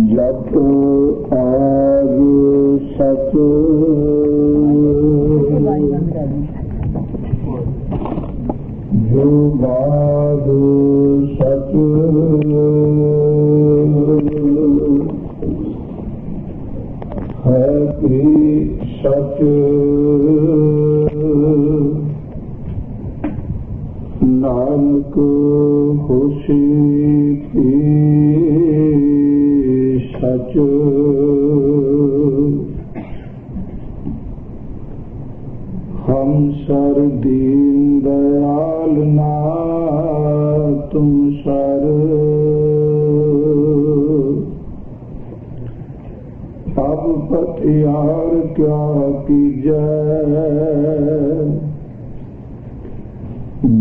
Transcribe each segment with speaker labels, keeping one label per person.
Speaker 1: ਜਪ ਆਦ ਸਚ ਜੁਗਾਦ ਸਚ ਹੈ ਕਿ ਸਚ ਨਾਨਕ ਹੋਸੀ ਕੀ सच हम सर दीन दयाल ना तुम सर अब पतियार क्या कीजै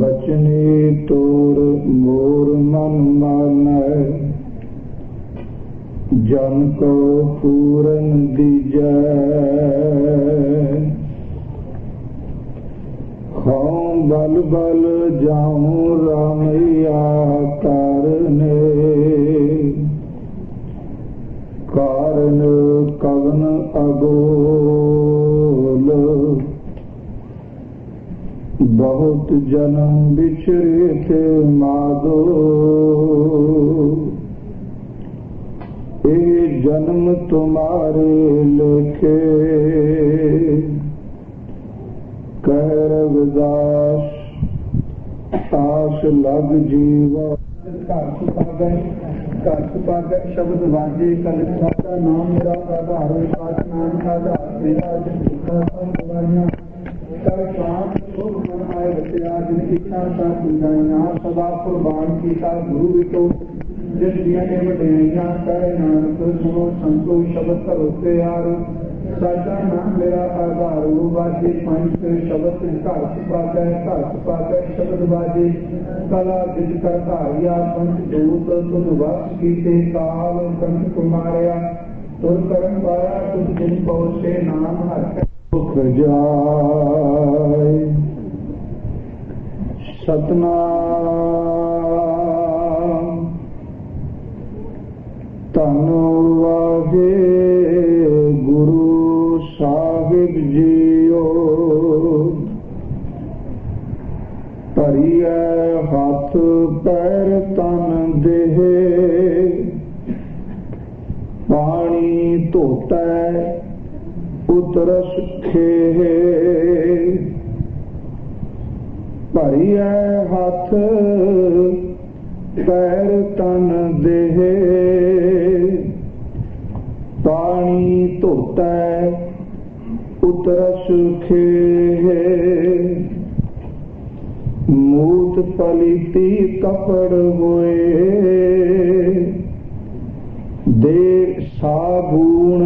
Speaker 1: बचने तोर मोर मन मानै जन को पूरन दीजै खाऊं बल बल जाऊं रामैया कारने कारण कवन अगोल बहुत जन्म बिछड़े थे माधो ये जन्म तुम्हारे लेखे कह रविदास आस लग जीवा घर सुपागै शब्द वाजे कल सादा नाम मेरा आधार नाम आधार मेरा कल शाम सुख मन आए बचया जिन इच्छा सा पूजाइया सदा कुर्बान कीता गुरु बिटो जिस दिया ने वडेरिया कहे नानक सुनो संतो शब्द करोते यार साचा नाम मेरा आधार वाजे पंच शब्द घर सुपागै शब्द वाजे कला जिज कर धारिया पंच दूत तुद वस कीते काल कंठ कुमारिया तुर करम पाया तुद जिन पहुँचे नाम हर सुख जाय सतनाम धन वाहे गुरु साहिब जीओ भरिए हाथ पैर तन देह पानी धोता उतरस खेह भरिए हाथ पैर तन देह पानी धोता उतरस खेह मूत पलीती कपड़ होए दे साबून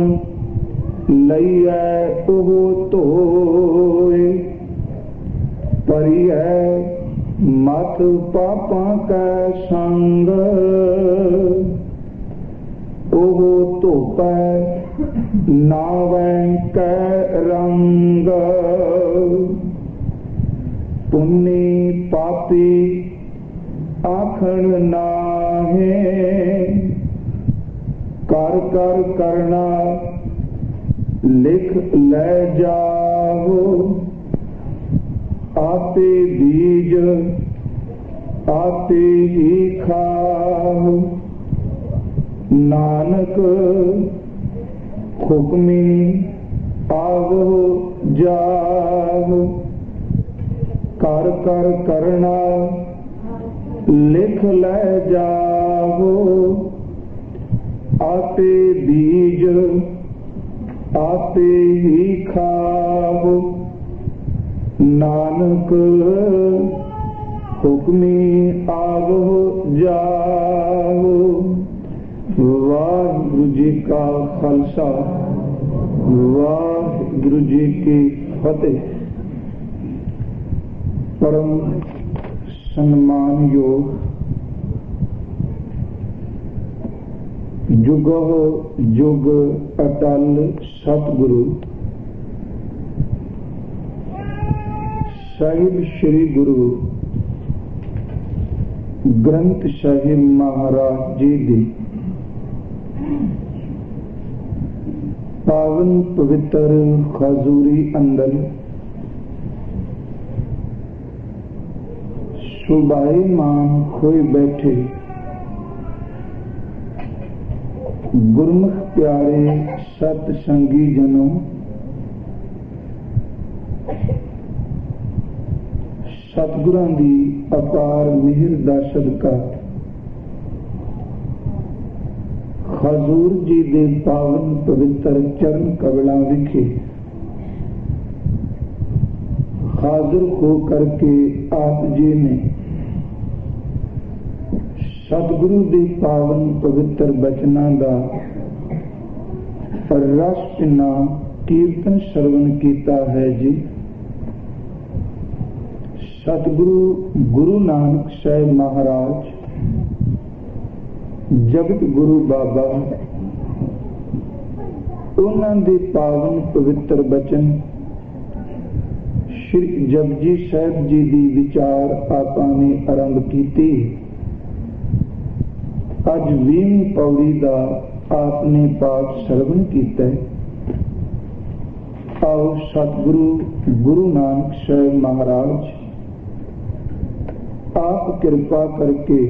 Speaker 1: लईए ओह धोए परिए मत पापा कै संग ओह धोपै नावै कै रंग पुन्नी पापी आखण नाहे कर कर करना लिख ले जाओ आपे बीज आपे ही खाओ नानक हुक्मी आवो जाओ कर कर करना लिख ले जाओ आपे बीज आपे ही खाओ नानक हुक्मी आवो जाओ। वाहिगुरु जी का खालसा वाहिगुरु जी की फतेह। परम सम्मान योग जुगो जुग अटल सतगुरु साहिब श्री गुरु ग्रंथ साहिब महाराज जी दी पावन पवित्र खजूरी अंदर सुभाएमान खोए बैठे गुरमुख प्यारे सतसंगी जनों, सतगुरां दी अपार मिहर दा सदका हजूर जी दे पावन पवित्र चरण कमलां विखे हाजिर हो करके आप जी ने सतगुरु दे पावन पवित्र बचनां दा रस पिना कीर्तन श्रवण कीता है जी। सतगुरु गुरु नानक साहिब महाराज, जगत गुरु बाबा, उन्हां दे पावन पवित्र बचन श्री जपजी साहिब जी दी विचार आपां ने आरंभ कीती। अज 20वीं पौड़ी दा आपने पाठ श्रवण कीता है। आओ सतगुरु गुरु नानक साहिब महाराज आप कृपा करके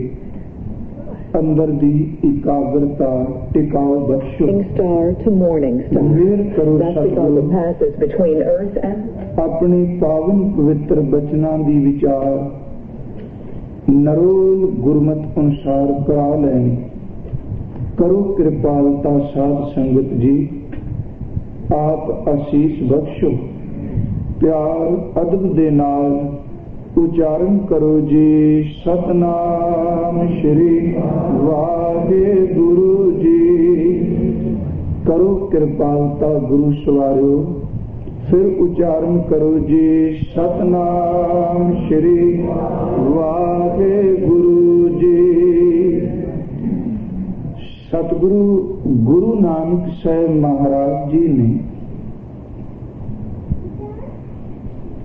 Speaker 1: अंदर दी एकाग्रता टिकाओ बख्शो। मेहर करो सतगुरु अपने पावन पवित्र बचनां दी विचार नरोल गुरमत अनुसार करा लैनी। करो कृपालता साध संगत जी, आप आशीष बख्शो। प्यार अदब दे नाल उचारण करो जी। सतनाम श्री वाहेगुरु जी। करो कृपालता गुरु सवारियो, फिर उच्चारण करो जी। सतनाम श्री वाहेगुरु जी। सतगुरु गुरु नानक साहिब महाराज जी ने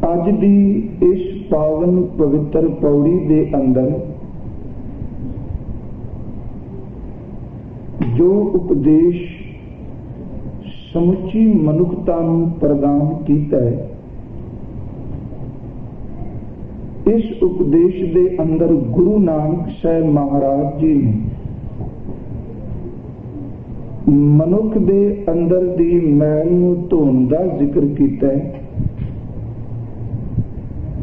Speaker 1: अज दी इस पावन पवित्र पौड़ी दे अंदर जो उपदेश समुची मनुखता नूं प्रदान कीता है, इस उपदेश दे अंदर गुरु नानक साहिब महाराज जी ने मनुख दे अंदर दी मैल नूं धोण दा जिक्र कीता है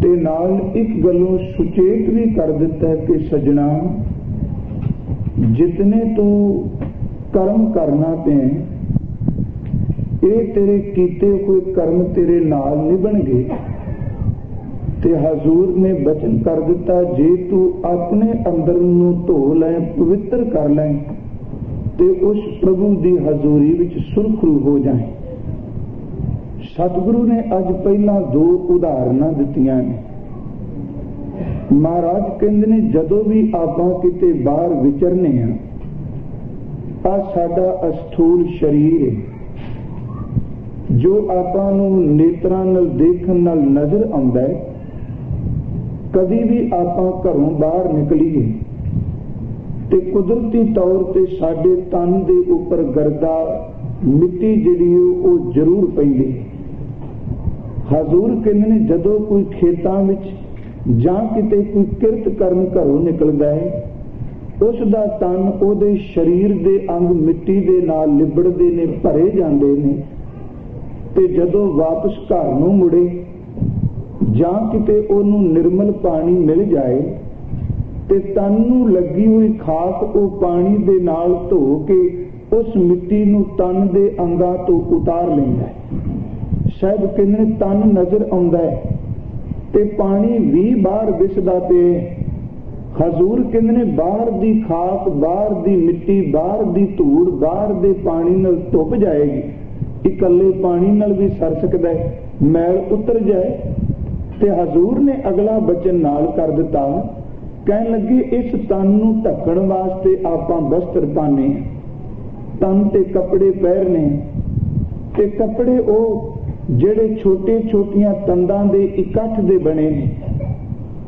Speaker 1: ते नाल एक गलों सुचेत भी कर दिता है कि सजना, जितने तू कर्म करना पे ये तेरे कीते हुए कर्म तेरे नाल निभणगे। ते हजूर ने वचन कर दिता, जे तू अपने अंदर नूं धो लै, पवित्र कर लै, ते उस प्रभु दी हजूरी विच सुरखरू हो जाए। सतगुरु ने अज पहला 2 उदाहरणा दित्तियां ने। महाराज कहंदे ने जदों भी आपां किते बाहर विचरने आ साडा अस्थूल शरीर है जो आपां नूं नेत्रां नाल देखण नाल नजर आउंदा है। कदी भी आपां घरों बाहर निकलीए ते कुदरती तौर ते साडे तन दे उपर गर्दा मिट्टी जिहड़ी ओह जरूर पैंदी है। हजूर कहंदे ने जदों कोई खेतां विच जां किते कोई किरत करन घरों निकलदा है, उस दा तन ओहदे शरीर दे अंग मिट्टी दे नाल लिबड़दे ने, भरे जांदे ने। ते जदों वापस घर नूं मुड़े जां किते ओहनूं निर्मल पानी मिल जाए ते तन नूं लगी हुई खाक ओह पानी दे नाल धो के उस मिट्टी नूं तन दे अंगां तो उतार लैंदा है। शायद कहने तन नजर आउंदा है ते पानी भी बाहर दिसदा पे। हजूर कहने बाहर दी खाक, बाहर दी मिट्टी, बाहर दी धूड़, बाहर दे पानी नाल धुप जाएगी। इकल्ले पानी नाल भी सर सकदा है, मैल उतर जाए। ते हजूर ने अगला बचन नाल कर दिता, कहन लगे इस तन नूं ढकण वास्ते आपां वस्त्र पाने, तन ते कपड़े पहनने। ते कपड़े ओ जेड़े छोटे छोटियां तंदां दे इकट्ठ दे बने ने।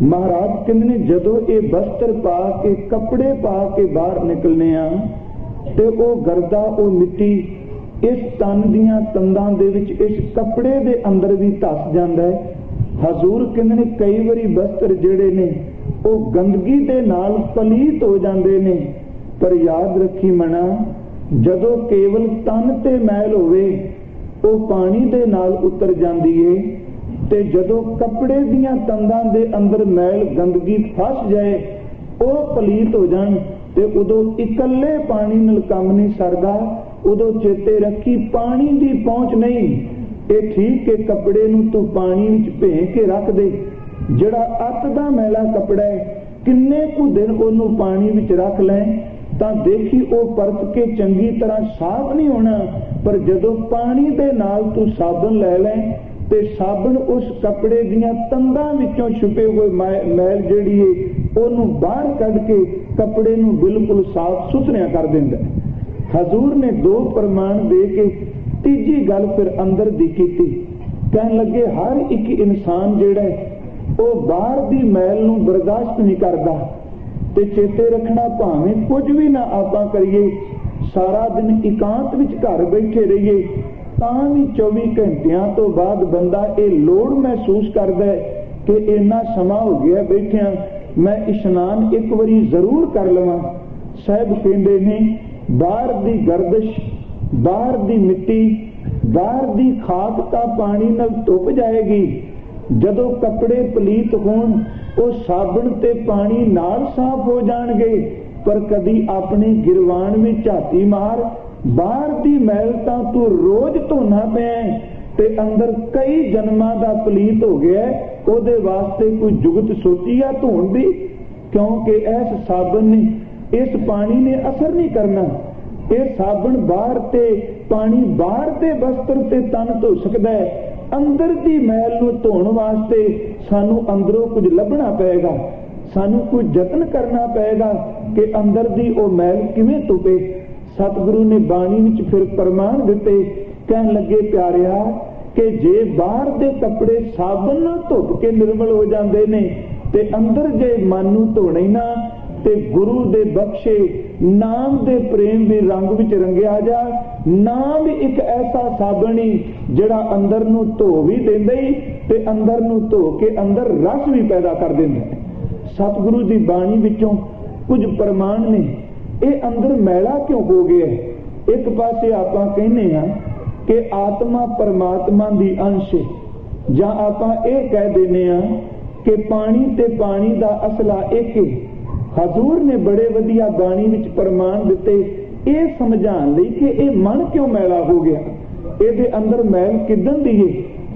Speaker 1: महाराज कहंदे ने जदों ये वस्त्र पा के, कपड़े पा के बाहर निकलने आ ते ओ गर्दा, ओ मिट्टी इस तन दियां तंदां दे विच इस कपड़े दे अंदर भी धस जांदा है। हजूर कहंदे ने कई वारी वस्त्र जिहड़े ने ਉਹ गंदगी दे नाल पलीत हो जांदे ने, पर याद रखी मना जदों केवल तन ते मैल होवे ਉਹ पानी दे नाल उतर जांदी है, ते जदों कपड़े दियां तंदां दे अंदर मैल गंदगी फस जाए ਉਹ पलीत हो जाण ते उदों इकल्ले पानी नाल काम नहीं सरदा। उदों चेते रखी पानी दी पहुंच नहीं। ये ठीक के कपड़े नूं तू पानी विच भे के रख दे, जिहड़ा अत दा मैला कपड़ा है किन्ने कु दिन ओनू पानी विच रख लै तां देखी ओ परत के चंगी तरह साफ नहीं होना। पर जदों पानी दे नाल तू साबन लै लै ते साबन उस कपड़े दियां तंदां विचों छुपे हुए मैल जिहड़ी है ओनू बाहर कढ के कपड़े नू बिल्कुल साफ सुथरिया कर दिंदा है। हजूर ने दो प्रमाण दे के तीजी गल फिर अंदर दी कीती। कहन लगे हर एक इंसान जिहड़ा वो बाहर दी मैल नूं बर्दाश्त नहीं करता। ते चेते रखना भावें कुछ भी ना आपां करिए, सारा दिन एकांत विच घर बैठे रहिए, तां भी 24 घंटियां तो बाद बंदा ये लोड़ महसूस करदा है कि इन्ना समा हो गया बैठिया, मैं इशनान एक बारी जरूर कर लवां। साहब कहंदे ने बाहर दी गर्दिश, बाहर दी मिट्टी, बाहर दी खाक तां पानी नाल धुप जाएगी। जदों कपड़े पलीत होण ਉਹ साबण ते पानी नाल साफ हो जाणगे, पर कदी अपने गिरवान में झाती मार, बाहर दी मैल तां तू रोज धोना पिया ते अंदर कई जन्मां दा पलीत हो गया, ओदे वास्ते कोई जुगत सोची आ धोण दी? क्योंकि इस साबन ने, इस पानी ने असर नहीं करना। ये साबण बाहर ते पानी बाहर ते वस्त्र ते तन धो सकदा है, अंदर दी मैल नूं धोण वास्ते सानू अंदरों कुछ लभना पएगा, सानू कुछ जतन करना पएगा कि अंदर दी ओ मैल किवें धुपे। सतगुरु ने बाणी विच फिर प्रमाण दिते। कहन लगे प्यारिया कि जे बाहर दे कपड़े साबन नाल धुप के निर्मल हो जांदे ने ते अंदर जे मन नूं धोणे ना ते गुरु दे बख्शे नाम दे प्रेम दे रंग विच रंगिया जा। नाम एक ऐसा साबण ही जिहड़ा अंदर नूं धो भी देंदा ही ते अंदर नूं धो के अंदर रस भी पैदा कर देंदा है। सतगुरु दी बाणी विचों कुछ प्रमाण ने। ये अंदर मैला क्यों हो गया है? एक पासे आपां कहने हां कि आत्मा परमात्मा दी अंश है, जां आपां ये कह देने हां कि पानी ते पानी दा असला एक है। हजूर ने बड़े वधिया बाणी विच प्रमाण दिते ये समझाण लई कि ये मन क्यों मैला हो गया, इहदे अंदर मैल किदन दी है।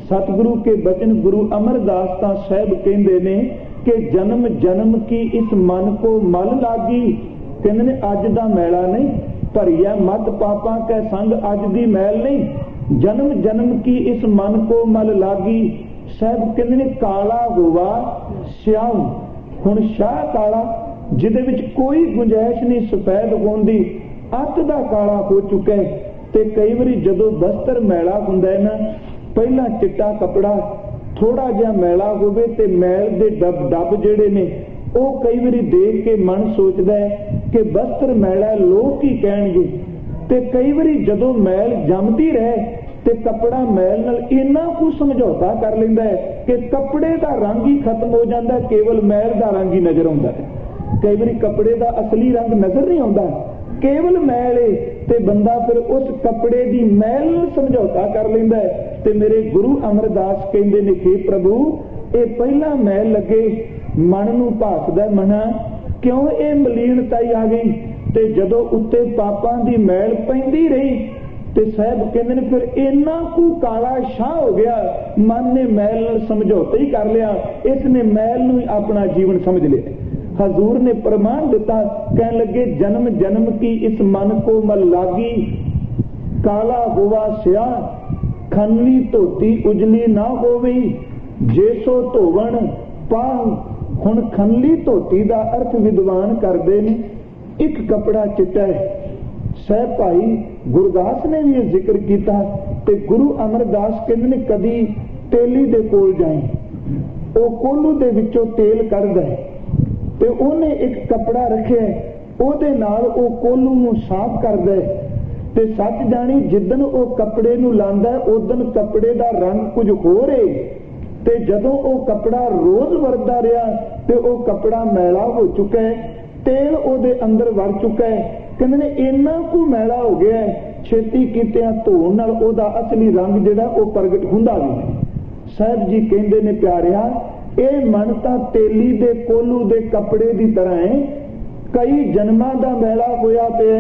Speaker 1: सतगुरु के बचन गुरु अमरदास तां साहब कहंदे ने कि जन्म जन्म की इस मन को मल लागी। कहंदे ने अज दा मैला नहीं, भरिया मत पापां कै संग अज दी मैल नहीं, जन्म जन्म की इस मन को मल लागी। साहब कहंदे ने काला होवा स्याह, हुण शाह काला जिहदे विच कोई गुंजाइश नहीं सफेद होण दी, अत दा काला हो चुका है। ते कई बारी जदों वस्त्र मैला हुंदा है ना, पहला चिट्टा कपड़ा थोड़ा जिहा मैला होवे ते मैल दे डब जिहड़े ने ਉਹ कई बारी देख के मन सोचता है कि वस्त्र मैला लोग की कहणगे। ते कई बारी जदों मैल जमदी रहे ते कपड़ा मैल नाल इन्ना कुछ समझौता कर लैंदा है कि कपड़े का रंग ही खत्म हो जाता है, केवल मैल का रंग ही नजर आता है। कई बारी कपड़े का असली रंग नजर नहीं आता, केवल मैल है ते बंदा फिर उस कपड़े की मैल नाल समझौता कर लैंदा है। ते मेरे गुरु अमरदास कहंदे ने कि प्रभु ये पहला मैल लगे मन नूं भासदा मना क्यों ये मलीनताई आ गई, ते जदों उत्ते पापां दी मैल पैंदी रही ते साहब कहंदे ने फिर इन्ना कु काला शाह हो गया, मन ने मैल नाल समझौता ही कर लिया, इसने मैल नूं अपना जीवन समझ लिया। हजूर ने प्रमाण दिता, कहने लगे जन्म जन्म की इस मन को मल लागी, काला होवा स्याह, खनली धोती उजली ना होवी, जेसो धोवण पाह। हुण खनली धोती का अर्थ विद्वान करते ने एक कपड़ा चिट्टा है। साहब भाई गुरदास ने भी यह जिक्र किया ते गुरु अमरदास कहंदे ने कदी तेली दे कोल जाए, वो कोलू दे विचों तेल कढदा है ते ओने एक कपड़ा रखिया, ओदे नाल ओ कोलू नूं साफ करदा है ते सच जानी जिदन वो कपड़े नूं लांदा उदन कपड़े दा रंग कुछ होर है, ते जदों वो कपड़ा रोज वरदा रहा ते वो कपड़ा मैला हो चुका है, तेल ओदे अंदर वड़ चुका है। कहंदे ने इन्ना कु मैला हो गया है, छेती कीतियां धोण नाल ओदा असली रंग जिहड़ा वो प्रगट हुंदा नहीं। साहब जी कहंदे ने प्यारिया, ਇਹ ਮਨ ਤਾਂ ਤੇਲੀ ਦੇ ਕੋਲੂ ਦੇ ਕੱਪੜੇ ਦੀ ਤਰ੍ਹਾਂ ਹੈ, ਕਈ ਜਨਮਾਂ ਦਾ ਮੈਲਾ ਹੋਇਆ ਪਿਆ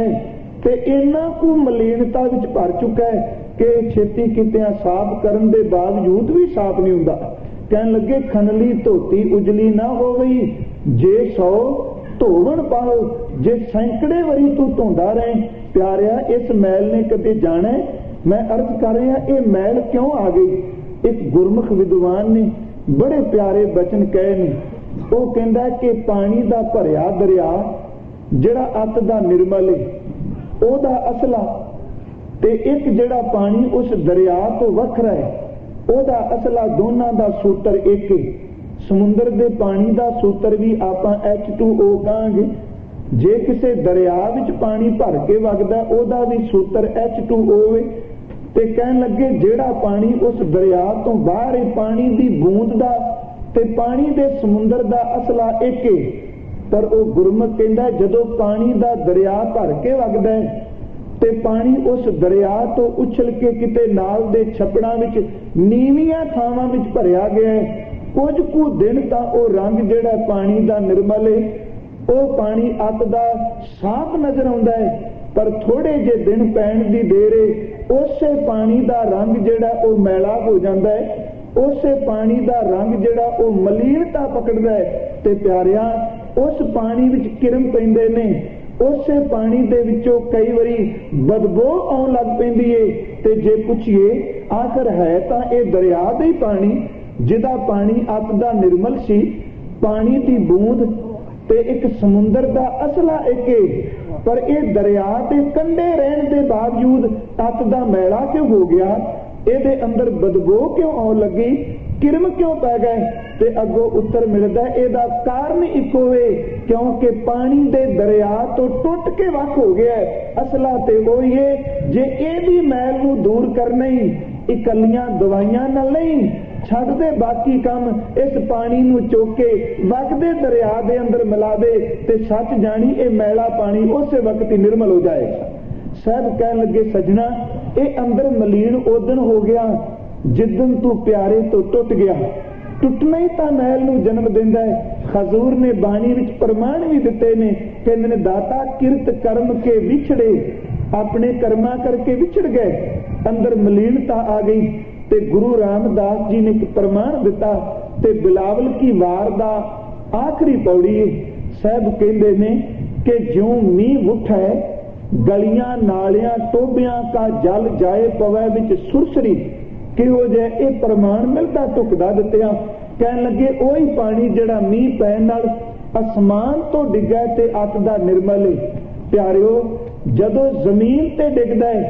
Speaker 1: ਤੇ ਇਹਨਾਂ ਕੁ ਮਲੀਨਤਾ ਵਿੱਚ ਭਰ ਚੁੱਕਾ ਹੈ ਕਿ ਛੇਤੀ ਕਿਤਿਆਂ ਸਾਫ਼ ਕਰਨ ਦੇ ਬਾਵਜੂਦ ਵੀ ਸਾਫ਼ ਨਹੀਂ ਹੁੰਦਾ। ਕਹਿਣ ਲੱਗੇ ਖਨਲੀ ਧੋਤੀ ਉਜਲੀ ਨਾ ਹੋਵਈ, ਜੇ 100 ਧੋਵਣ ਪਾਓ, ਜੇ ਸੈਂਕੜੇ ਵਾਰੀ ਤੂੰ ਧੋਂਦਾ ਰਹੇ। ਪਿਆਰਿਆ ਇਸ ਮੈਲ ਨੇ ਕਦੇ ਜਾਣਾ? ਮੈਂ ਅਰਜ਼ ਕਰ ਰਿਹਾ ਇਹ ਮੈਲ ਕਿਉਂ ਆ ਗਈ। ਇੱਕ ਗੁਰਮੁਖ ਵਿਦਵਾਨ ਨੇ बड़े प्यारे बचन कहे ने, वो कहता है कि पानी दा भरिया दरिया जिहड़ा अत दा निर्मल है ओदा असला ते एक जिहड़ा पानी उस दरिया तो वखरा है ओदा असला, दोनों दा सूत्र एक है। समुंदर दे पानी दा सूत्र भी आपां H2O कहांगे, जे किसी दरिया विच पानी भर के वगदा ओदा भी सूत्र H2O है। ते कहन लगे जेड़ा पानी उस दरिया तो बाहर है, पानी दी बूंद दा ते पानी दे समुंदर दा असला एक है। पर वो गुरमुख कहंदा जदों पानी दा दरिया भर के वगदा है ते पानी उस दरिया तो उछल के किते नाल दे छपड़ां विच नीवियां थावां विच भरिया गया है। कुछ कु दिन तां ओ रंग जेड़ा पानी दा निर्मल है, वो पानी अत दा साफ नजर आउंदा है, पर थोड़े जे दिन पैण दी देर है उसे पानी दा रंग जेड़ा वो मैला हो जाता है, उसे पानी दा रंग जेड़ा वो मलीनता पकड़दा है। ते प्यारिया उस पानी विच किरम पैंदे ने, उसे पानी दे विचों कई वारी बदबू आउण लग पैंदी है। ते जे पुछिए आखिर है तां इह दरिया दा ही पानी जिहदा पानी अत दा निर्मल सी, पानी दी बूंद ते एक समुंदर दा असला एक है। पर यह दरिया के कंढे रहने के बावजूद अत दा मैला क्यों हो गया, ये अंदर बदबू क्यों आउण लगी, किरम क्यों पै गए। ते अगों उत्तर मिलता है इसदा कारण इको है, क्योंकि पानी दे दरिया तो टुट के वख हो गया है। असला ते वही है, जे इहदी मैल नूं दूर करना ही इकल्लियां दवाइयां नाल नहीं, छड्ड दे बाकी काम, इस पानी नूं चुक के वगदे दरिया दे अंदर मिला दे ते सच जानी ये मैला पानी उस वक्त ही निर्मल हो जाएगा। साहब कहन लगे सजना ये अंदर मलीन उदन हो गया जिदन तू प्यारे तो टुट गया। टुटना ही तां मैल नूं जन्म दिंदा है। हजूर ने बाणी विच प्रमाण भी दिते ने, कहंदे ने दाता किरत कर्म के विछड़े, अपने कर्मा करके विछड़ गए, अंदर मलीनता आ गई। ते गुरु रामदास जी ने एक प्रमाण दिता ते बिलावल की वार दा आखिरी पौड़ी साहब कहंदे ने कि ज्यों मींह उठे गलियां नालियां टोबियां का जल जाए पवै विच सुरसरी, किहो जे ये प्रमाण मिलता टुकदा दित्या। कहन लगे ओही पानी जिहड़ा मींह पैण नाल आसमान तो डिग्गा ते अत दा निर्मल है। प्यारिओ जदों जमीन ते डिगदा है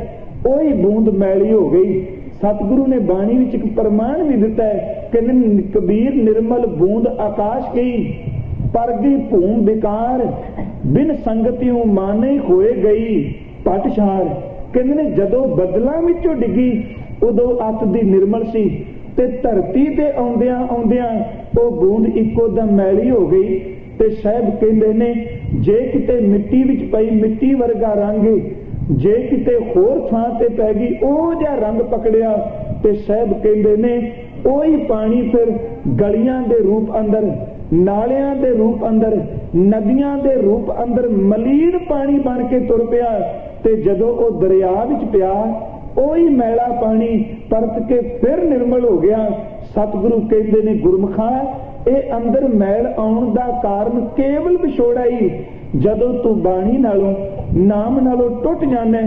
Speaker 1: ओही बूंद मैली हो गई। सतगुरु ने बाणी विच एक प्रमाण भी दिता है, कहंदे कबीर निर्मल बूंद आकाश गई, पर दी भूम विकार, बिन संगतियों माने होए गई पटछाड़। कहंदे ने जदों बदलां विचों डिगी उदों अत दी निर्मल सी, ते धरती ते आउंदियां आउंदियां वो बूंद इको दम मैली हो गई। ते साहब कहंदे ने जे किते मिट्टी विच पई मिट्टी वर्गा रंग, जे किते होर थां ते पै गई ओह जिहा रंग पकड़िया। ते साहब कहंदे ने ओही पानी फिर गलियां दे रूप अंदर, नालियां दे रूप अंदर, नदियां दे रूप अंदर मलीन पानी बन के तुर पिया। ते जदों ओ दरिया विच पिया ओही मैला पानी परत के फिर निर्मल हो गया। सतगुरु कहंदे ने गुरमुखा ये अंदर मैल आउण दा कारण केवल विछोड़ा ही, जदों तू बाणी नालों नाम नालों टुट जाना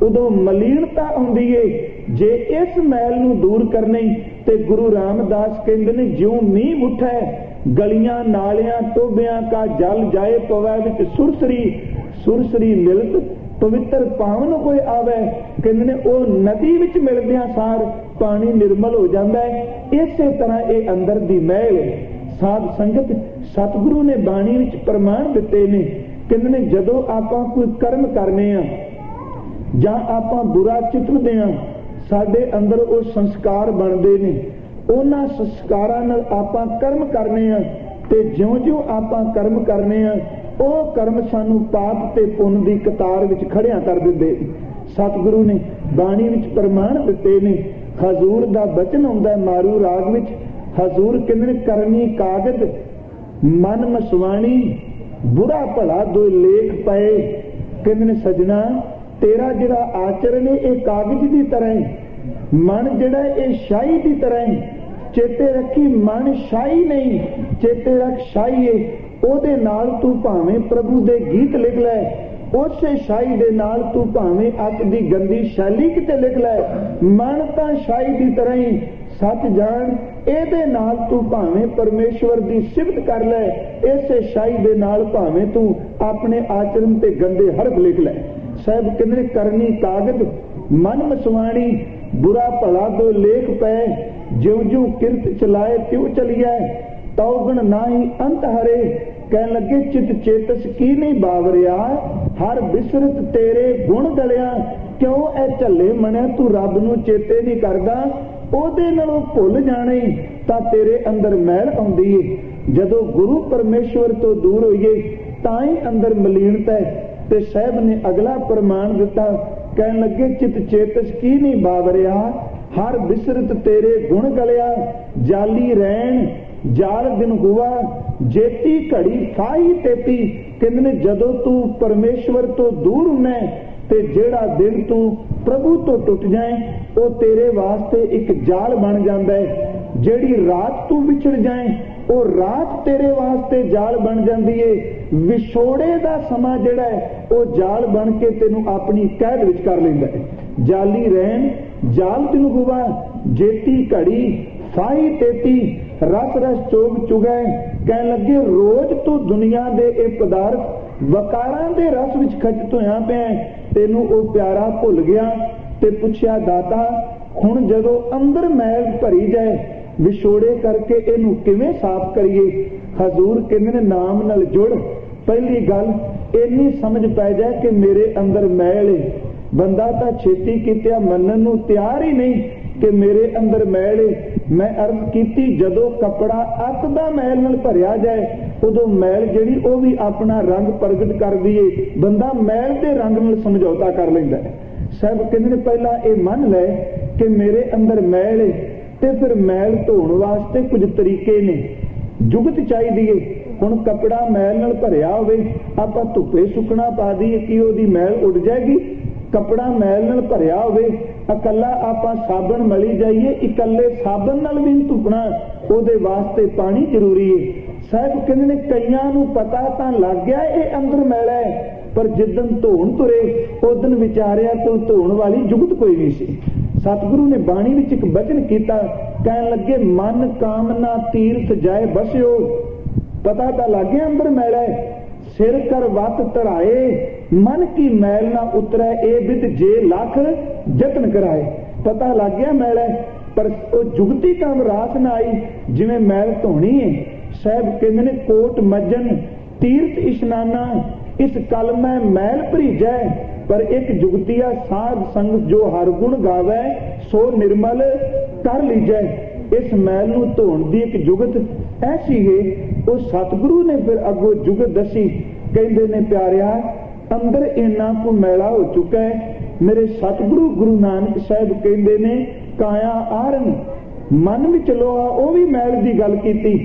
Speaker 1: उदों मलीनता आउंदी है। जे इस मैल नूं दूर करनी ते गुरु रामदास कहंदे ने ज्यों मींह उठे गलियां नालियां टोबियां का जल जाए पवै विच सुरसरी, सुरसरी मिलत पवित्र पावन कोई आवे। कहंदे ने ओ नदी विच मिलदियां सार पानी निर्मल हो जाता है। इसे तरह ये अंदर दी मैल साध संगत सतगुरु ने बाणी विच प्रमाण दिते ने। कहंदे ने जदों आपां कोई कर्म करने आ ਜਾਂ ਆਪਾਂ ਬੁਰਾ ਚਿਤਵਦੇ ਹਾਂ, ਸਾਡੇ ਅੰਦਰ ਉਹ ਸੰਸਕਾਰ ਬਣਦੇ ਨੇ। ਉਹਨਾਂ ਸੰਸਕਾਰਾਂ ਨਾਲ ਆਪਾਂ ਕਰਮ ਕਰਨੇ ਆ, ਤੇ ਜਿਉਂ-ਜਿਉਂ ਆਪਾਂ ਕਰਮ ਕਰਨੇ ਆ, ਉਹ ਕਰਮ ਸਾਨੂੰ ਪਾਪ ਤੇ ਪੁੰਨ ਦੀ ਕਤਾਰ ਵਿੱਚ ਖੜਿਆ ਕਰ ਦਿੰਦੇ। ਸਤਿਗੁਰੂ ਨੇ ਬਾਣੀ ਵਿੱਚ ਪ੍ਰਮਾਣ ਦਿੱਤੇ ਨੇ। ਹਜ਼ੂਰ ਦਾ ਬਚਨ ਆਉਂਦਾ ਮਾਰੂ ਰਾਗ ਵਿੱਚ। ਹਜ਼ੂਰ ਕਹਿੰਦੇ ਨੇ ਕਰਨੀ ਕਾਗਜ਼ ਮਨ ਮਸਵਾਣੀ, ਬੁਰਾ ਭਲਾ ਦੋ ਲੇਖ ਪਏ। ਕਹਿੰਦੇ ਨੇ ਸਜਣਾ ਤੇਰਾ ਜਿਹੜਾ ਆਚਰਨ ਹੈ ਇਹ ਕਾਗਜ਼ ਦੀ ਤਰ੍ਹਾਂ ਹੈ, ਮਨ ਜਿਹੜਾ ਇਹ ਸ਼ਾਹੀ ਦੀ ਤਰ੍ਹਾਂ ਹੈ। ਚੇਤੇ ਰੱਖੀ ਮਨ ਸ਼ਾਹੀ ਨਹੀਂ, ਚੇਤੇ ਰੱਖ ਸ਼ਾਹੀ ਹੈ। ਉਹਦੇ ਨਾਲ ਤੂੰ ਭਾਵੇਂ ਪ੍ਰਭੂ ਦੇ ਗੀਤ ਲਿਖ ਲੈ, ਉਸੇ ਸ਼ਾਹੀ ਦੇ ਨਾਲ ਤੂੰ ਭਾਵੇਂ ਅੱਤ ਦੀ ਗੰਦੀ ਸ਼ੈਲੀ ਕਿਤੇ ਲਿਖ ਲੈ। ਮਨ ਤਾਂ ਸ਼ਾਹੀ ਦੀ ਤਰ੍ਹਾਂ ਹੀ ਸੱਚ ਜਾਣ, ਇਹਦੇ ਨਾਲ ਤੂੰ ਭਾਵੇਂ ਪਰਮੇਸ਼ਵਰ ਦੀ ਸਿਫਤ ਕਰ ਲੈ, ਇਸੇ ਸ਼ਾਹੀ ਦੇ ਨਾਲ ਭਾਵੇਂ ਤੂੰ ਆਪਣੇ ਆਚਰਨ ਤੇ ਗੰਦੇ ਹਰਫ ਲਿਖ ਲੈ। ਸਾਹਿਬ ਕਹਿੰਦੇ ਕਰਨੀ ਕਾਗਜ਼ ਮਨ ਮਸਵਾਣੀ, ਬੁਰਾ ਭਲਾ ਦੋ ਲੇਖ ਪਏ। ਜਿਉਂ-ਜਿਉਂ ਕਿਰਤ ਚਲਾਏ ਤਿਉ ਚਲੀਐ, ਤਉਗਣ ਨਾਹੀ ਅੰਤ ਹਰੇ। ਕਹਿਣ ਲੱਗੇ ਚਿਤ ਚੇਤਸ ਕੀ ਨਹੀਂ ਬਾਵਰਿਆ, ਹਰ ਬਿਸਰਤ ਤੇਰੇ ਗੁਣ ਗਲਿਆ। ਕਿਉਂ ਇਹ ਝੱਲੇ ਮਣਿਆ ਤੂੰ ਰੱਬ ਨੂੰ ਚੇਤੇ ਨਹੀਂ ਕਰਦਾ, ਉਹਦੇ ਨਾਲੋਂ ਭੁੱਲ ਜਾਣੇ ਤਾਂ ਤੇਰੇ ਅੰਦਰ ਮੈਲ ਆਉਂਦੀ ਏ। ਜਦੋਂ ਗੁਰੂ ਪਰਮੇਸ਼ਵਰ ਤੋਂ ਦੂਰ ਹੋਈਏ ਤਾਂ ਹੀ ਅੰਦਰ ਮਲੀਨਤਾ ਹੈ। ਤੇ ਸਾਹਿਬ ਨੇ ਅਗਲਾ ਪ੍ਰਮਾਣ ਦਿੱਤਾ, ਕਹਿਣ ਲੱਗੇ ਚਿਤ ਚੇਤਸ ਕੀ ਨਹੀਂ ਬਾਵਰਿਆ, ਹਰ ਬਿਸਰਤ ਤੇਰੇ ਗੁਣ ਗਲਿਆ। ਜਾਲੀ ਰਹਿਣ ਜਾਲ ਦਿਨ ਹੁਆ, ਜੇਤੀ ਘੜੀ ਫਾਈ ਤੇਤੀ। ਕਹਿੰਦੇ ਨੇ ਜਦੋਂ ਤੂੰ ਪਰਮੇਸ਼ਵਰ ਤੋਂ ਦੂਰ ਹੁੰਨਾ ਤੇ ਜਿਹੜਾ ਦਿਨ ਤੂੰ ਪ੍ਰਭੂ ਤੋਂ ਟੁੱਟ ਜਾਏ ਉਹ ਤੇਰੇ ਵਾਸਤੇ ਇੱਕ ਜਾਲ ਬਣ ਜਾਂਦਾ ਹੈ। ਜਿਹੜੀ ਰਾਤ ਤੂੰ ਵਿਛੜ ਜਾਏ ਉਹ ਰਾਤ ਤੇਰੇ ਵਾਸਤੇ ਜਾਲ ਬਣ ਜਾਂਦੀ ਏ। ਵਿਛੋੜੇ ਦਾ ਸਮਾਂ ਜਿਹੜਾ ਹੈ ਉਹ ਜਾਲ ਬਣ ਕੇ ਤੈਨੂੰ ਆਪਣੀ ਕੈਦ ਵਿੱਚ ਕਰ ਲੈਂਦਾ ਹੈ। ਜਾਲੀ ਰਹਿਣ ਜਾਲ ਦਿਨ ਹੁਆ, ਜੇਤੀ ਘੜੀ ਫਾਈ ਤੇਤੀ। ਰਸ ਰਸ ਚੋਗ ਚੁਗੈ। ਕਹਿਣ ਲੱਗੇ ਰੋਜ਼ ਤੂੰ ਦੁਨੀਆ ਦੇ ਇਹ ਪਦਾਰਥ ਵਕਾਰਾਂ ਦੇ ਰਸ ਵਿੱਚ ਖਚਤ ਹੋਇਆ ਪਿਆ, ਤੈਨੂੰ ਉਹ ਪਿਆਰਾ ਭੁੱਲ ਗਿਆ। ਤੇ ਪੁੱਛਿਆ ਦਾਤਾ ਹੁਣ ਜਦੋਂ ਅੰਦਰ ਮੈਲ ਭਰੀ ਜਾਏ, ਵਿਛੋੜੇ ਕਰਕੇ ਇਹਨੂੰ ਕਿਵੇਂ ਸਾਫ਼ ਕਰੀਏ? ਹਜ਼ੂਰ ਕਹਿੰਦੇ ਨੇ ਨਾਮ ਨਾਲ ਜੁੜ। ਪਹਿਲੀ ਗੱਲ ਇੰਨੀ ਸਮਝ ਪੈ ਜਾਏ ਕਿ ਮੇਰੇ ਅੰਦਰ ਮੈਲ ਹੈ। ਬੰਦਾ ਤਾਂ ਛੇਤੀ ਕੀਤਿਆ ਮੰਨਣ ਨੂੰ ਤਿਆਰ ਹੀ ਨਹੀਂ ਕਿ ਮੇਰੇ ਅੰਦਰ ਮੈਲ ਹੈ। ਮੈਂ ਅਰਜ਼ ਕੀਤੀ ਜਦੋਂ ਕੱਪੜਾ ਅੱਤ ਦਾ ਮੈਲ ਨਾਲ ਭਰਿਆ ਜਾਏ ਉਦੋਂ ਮੈਲ ਜਿਹੜੀ ਉਹ ਵੀ ਆਪਣਾ ਰੰਗ ਪ੍ਰਗਟ ਕਰਦੀ ਏ। ਬੰਦਾ ਮੈਲ ਦੇ ਰੰਗ ਨਾਲ ਸਮਝੌਤਾ ਕਰ ਲੈਂਦਾ ਹੈ। ਸਾਹਿਬ ਕਹਿੰਦੇ ਨੇ ਪਹਿਲਾਂ ਇਹ ਮੰਨ ਲੈ ਕਿ ਮੇਰੇ ਅੰਦਰ ਮੈਲ ਹੈ, ਤੇ ਫਿਰ ਮੈਲ ਧੋਣ ਵਾਸਤੇ ਕੁਝ ਤਰੀਕੇ ਨੇ, ਜੁਗਤ ਚਾਹੀਦੀ ਏ। ਹੁਣ ਕੱਪੜਾ ਮੈਲ ਨਾਲ ਭਰਿਆ ਹੋਵੇ, ਆਪਾਂ ਧੁੱਪੇ ਸੁੱਕਣਾ ਪਾ ਦਈਏ ਕਿ ਉਹਦੀ ਮੈਲ ਉੱਡ ਜਾਏਗੀ? ਕੱਪੜਾ ਮੈਲ ਨਾਲ ਭਰਿਆ ਹੋਵੇ, ਇਕੱਲਾ ਆਪਾਂ ਸਾਬਣ ਮਲੀ ਜਾਈਏ, ਇਕੱਲੇ ਸਾਬਣ ਨਾਲ ਵੀ ਨਹੀਂ ਧੁੱਪਣਾ, ਉਹਦੇ ਵਾਸਤੇ ਪਾਣੀ ਜ਼ਰੂਰੀ ਹੈ। ਸਾਹਿਬ ਕਹਿੰਦੇ ਨੇ ਕਈਆਂ ਨੂੰ ਪਤਾ ਤਾਂ ਲੱਗ ਗਿਆ ਇਹ ਅੰਦਰ ਮੈਲਾ ਹੈ, ਪਰ ਜਿੱਦਣ ਧੋਣ ਤੁਰੇ ਉਦਣ ਵਿਚਾਰਿਆ ਤੋਂ ਧੋਣ ਵਾਲੀ ਜੁਗਤ ਕੋਈ ਨਹੀਂ ਸੀ। ਸਤਿਗੁਰੂ ਨੇ ਬਾਣੀ ਵਿੱਚ ਇੱਕ ਬਚਨ ਕੀਤਾ, ਕਹਿਣ ਲੱਗੇ ਮਨ ਕਾਮਨਾ ਤੀਰਥ ਜਾਏ ਬਸਿਓ। ਪਤਾ ਤਾਂ ਲੱਗ ਗਿਆ ਅੰਦਰ ਮੈਲਾ ਹੈ। ਸਿਰ ਕਰ ਵੱਤ ਧਰਾਏ, ਮਨ ਕੀ ਮੈਲ ਨਾ ਉਤਰੈ, ਇਹ ਵਿਦ ਜੇ ਲੱਖ ਯਤਨ ਕਰਾਏ। ਪਤਾ ਲੱਗ ਗਿਆ ਮੈਲ ਹੈ, ਪਰ ਉਹ ਜੁਗਤੀ ਕੰਮ ਰਾਸ ਨਾ ਆਈ ਜਿਵੇਂ ਮੈਲ ਧੋਣੀ ਹੈ। ਸਾਹਿਬ ਕਹਿੰਦੇ ਨੇ ਕੋਟ ਮੱਜਨ ਤੀਰਥ ਇਸ਼ਨਾਨਾ, ਇਸ ਕਲ ਮੈਂ ਮੈਲ ਭਰੀਜੈ। ਪਰ ਇੱਕ ਜੁਗਤੀਆ ਸਾਧ ਸੰਗ ਜੋ ਹਰ ਗੁਣ ਗਾਵੇ, ਸੋ ਨਿਰਮਲ ਕਰ ਲੀਜੈ। ਇਸ ਮੈਲ ਨੂੰ ਧੋਣ ਦੀ ਇੱਕ ਜੁਗਤ ਐਸੀ ਹੈ। ਉਹ ਸਤਿਗੁਰੂ ਨੇ ਫਿਰ ਅੱਗੋਂ ਜੁਗਤ ਦੱਸੀ। ਕਹਿੰਦੇ ਨੇ ਪਿਆਰਿਆ ਅੰਦਰ ਇੰਨਾ ਕੁ ਮੈਲਾ ਹੋ ਚੁੱਕਾ ਹੈ। ਮੇਰੇ ਸਤਿਗੁਰੂ ਗੁਰੂ ਨਾਨਕ ਸਾਹਿਬ ਕਹਿੰਦੇ ਨੇ ਕਾਇਆ ਆਰਨ, ਮਨ ਵਿੱਚ ਲੋਹਾ, ਉਹ ਵੀ ਮੈਲ ਦੀ ਗੱਲ ਕੀਤੀ।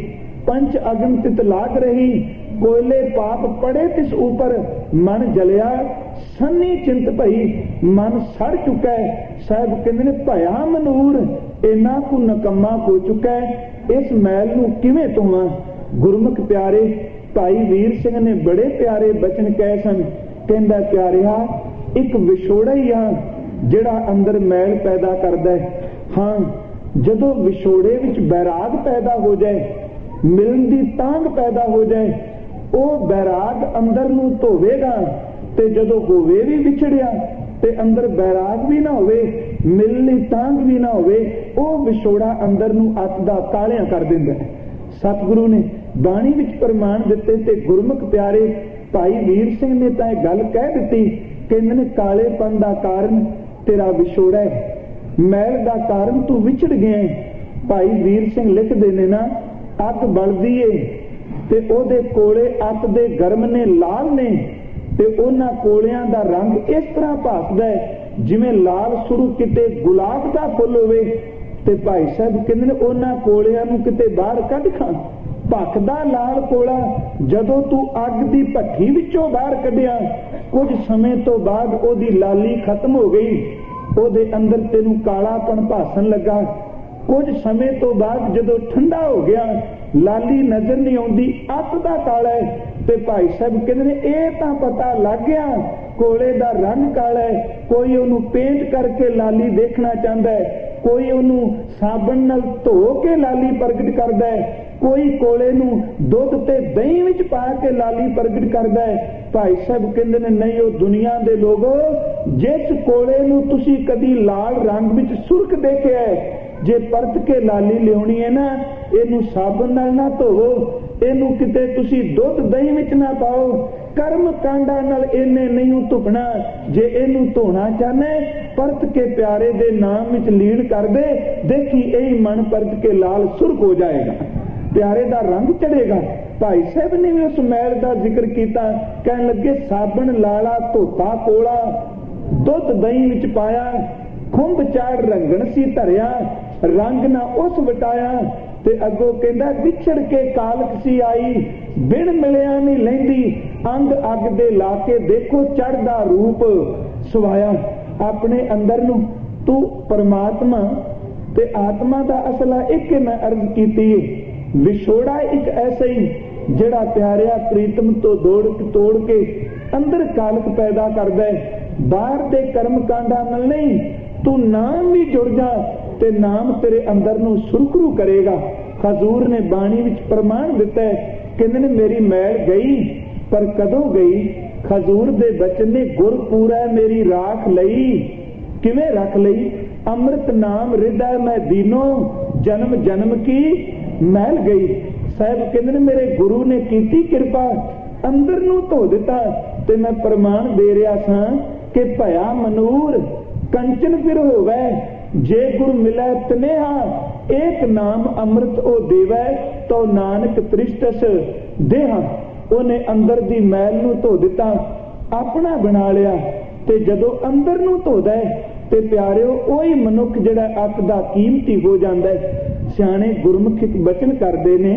Speaker 1: ਪੰਚ ਅਗਨ ਤਿਤ ਲਾਗ ਰਹੀ, ਕੋਇਲੇ ਪਾਪ ਪੜੇ ਤਿਸ ਉਪਰ, ਮਨ ਜਲਿਆ ਸੰਨੀ ਚਿੰਤ ਭਈ, ਮਨ ਸੜ ਚੁੱਕਾ ਹੈ। ਸਾਹਿਬ ਕਹਿੰਦੇ ਨੇ ਭਇਆ ਮਨੂਰ, ਇੰਨਾ ਕੁ ਨਕਮਾ ਹੋ ਚੁੱਕਾ ਹੈ, ਇਸ ਮੈਲ ਨੂੰ ਕਿਵੇਂ ਧੋਵਾਂ? ਗੁਰਮੁਖ ਪਿਆਰੇ ਭਾਈ ਵੀਰ ਸਿੰਘ ਨੇ ਬੜੇ ਪਿਆਰੇ ਬਚਨ ਕਹੇ ਸਨ। ਕਹਿੰਦਾ ਪਿਆਰਿਆ ਇੱਕ ਵਿਛੋੜਾ ਹੀ ਆ ਜਿਹੜਾ ਅੰਦਰ ਮੈਲ ਪੈਦਾ ਕਰਦਾ ਹੈ। ਹਾਂ, ਜਦੋਂ ਵਿਛੋੜੇ ਵਿੱਚ ਬੈਰਾਗ ਪੈਦਾ ਹੋ ਜਾਏ, ਮਿਲਣ ਦੀ ਤਾਂਘ ਪੈਦਾ ਹੋ ਜਾਏ, ਉਹ ਬੈਰਾਗ ਅੰਦਰ ਨੂੰ ਧੋਵੇਗਾ। ਤੇ ਜਦੋਂ ਹੋਵੇ ਵੀ ਵਿਛੜਿਆ ਤੇ ਅੰਦਰ ਬੈਰਾਗ ਵੀ ਨਾ ਹੋਵੇ, ਮਿਲਣੀ ਤਾਂਘ ਵੀ ਨਾ ਹੋਵੇ, ਉਹ ਵਿਛੋੜਾ ਅੰਦਰ ਨੂੰ ਅੱਤ ਦਾ ਕਾਲਿਆਂ ਕਰ ਦਿੰਦਾ ਹੈ। ਸਤਿਗੁਰੂ ਨੇ ਬਾਣੀ ਵਿੱਚ ਪ੍ਰਮਾਣ ਦਿੱਤੇ ਤੇ ਗੁਰਮੁਖ ਪਿਆਰੇ ਭਾਈ ਵੀਰ ਸਿੰਘ ਨੇ ਤਾਂ ਇਹ ਗੱਲ ਕਹਿ ਦਿੱਤੀ कहते ने कालेपन का कारण तेरा विछोड़ा है, मैल का कारण तू विछड़ गया। भाई वीर सिंह लिखते ने ना, अग बलदी है ते ओदे कोले अत दे गर्म ने लाल ने, ते उन्हां कोलियां दा रंग इस तरह भासदा है जिवें लाल सुरू किते गुलाब दा फुल होवे। ते भाई साहब कहंदे ने उन्हां कोलियां नूं किते बाहर कढ खां। भखदा लाल कोला जदों तू अग दी भट्ठी विचों बाहर कढिया, कुछ समय तो बाद ओदी लाली खत्म हो गई, ओदे अंदर तेनू कालापन भासन लगा। कुछ समय तो बाद जदों ठंडा हो गया, लाली नजर नहीं आउंदी, अत दा काला है। ते भाई साहब कहंदे ने इह तां पता लग गया कोले दा रंग काला है। कोई ओनू पेंट करके लाली देखना चाहता है, कोई ओनू साबण नाल धो के लाली प्रगट करदा है, कोई कोले नू दुध ते दही विच पा के लाली प्रगट करदा है। भाई साहब कहंदे ने नहीं, ओ दुनिया दे लोगो, जिस कोले नू तुसी कदी लाल रंग विच सुर्ख देखिया है, जे परत के लाली लियाउणी है ना, इनू साबण नाल ना धोवो, इनू किते तुसी दुध दही विच ना पाओ, कर्म कांडा नाल इन्ने नहीं धुपना। जे इनू धोना चाहने, परत के प्यारे दे नाम विच लीन कर दे, देखी यही मन परत के लाल सुर्ख हो जाएगा, प्यारे दा रंग चढ़ेगा। भाई साहब ने भी उस मैल का जिक्र किया, कहन लगे साबण लाला धोता कोला, दुध दही विच पाया, खुंब चाड़ रंगण सी धरिया, रंग ना उस वटाया। ते अगों कहंदा विछड़ के कालक सी आई, बिन मिलिया नहीं लैंदी, अंग अग दे लाके देखो चढ़दा रूप सवाया। अपने अंदर नू तू परमात्मा ते आत्मा दा असला एक मैं अर्ज कीती है। विछोड़ा एक ऐसा ही जिहड़ा प्यारिया प्रीतम तो तोड़ के अंदर कालक पैदा करदा है। बाहर दे कर्म कांडा नाल नहीं, तू नाम भी जुड़ जा ते नाम तेरे अंदर नू सुरखरू करेगा। हजूर ने बाणी विच प्रमाण दिता है, कहंदे ने मेरी मैल गई पर कदों गई। हजूर दे बचन ने गुर पूरा मेरी राख लई, किवें रख लई? अमृत नाम हृदय मैं दीनो, जन्म जन्म की मैल गई। साहब कहंदे ने मेरे गुरु ने कीती किरपा, अंदर नू धो दिता, ते मैं प्रमाण दे रहा सां कि भया मनूर कंचन फिर होवे, जे गुर मिलै तनेहा, एक नाम अमृत ओ देवै, तो नानक त्रिष्टस देहा। ओने अंदर दी मैल नू धो दिता, अपना बना लिया, ते जदों अंदर नू धोदा है ते प्यारिओ ओही मनुख जिहड़ा अत दा कीमती हो जांदा है। सियाणे गुरमुख इक बचन करदे ने,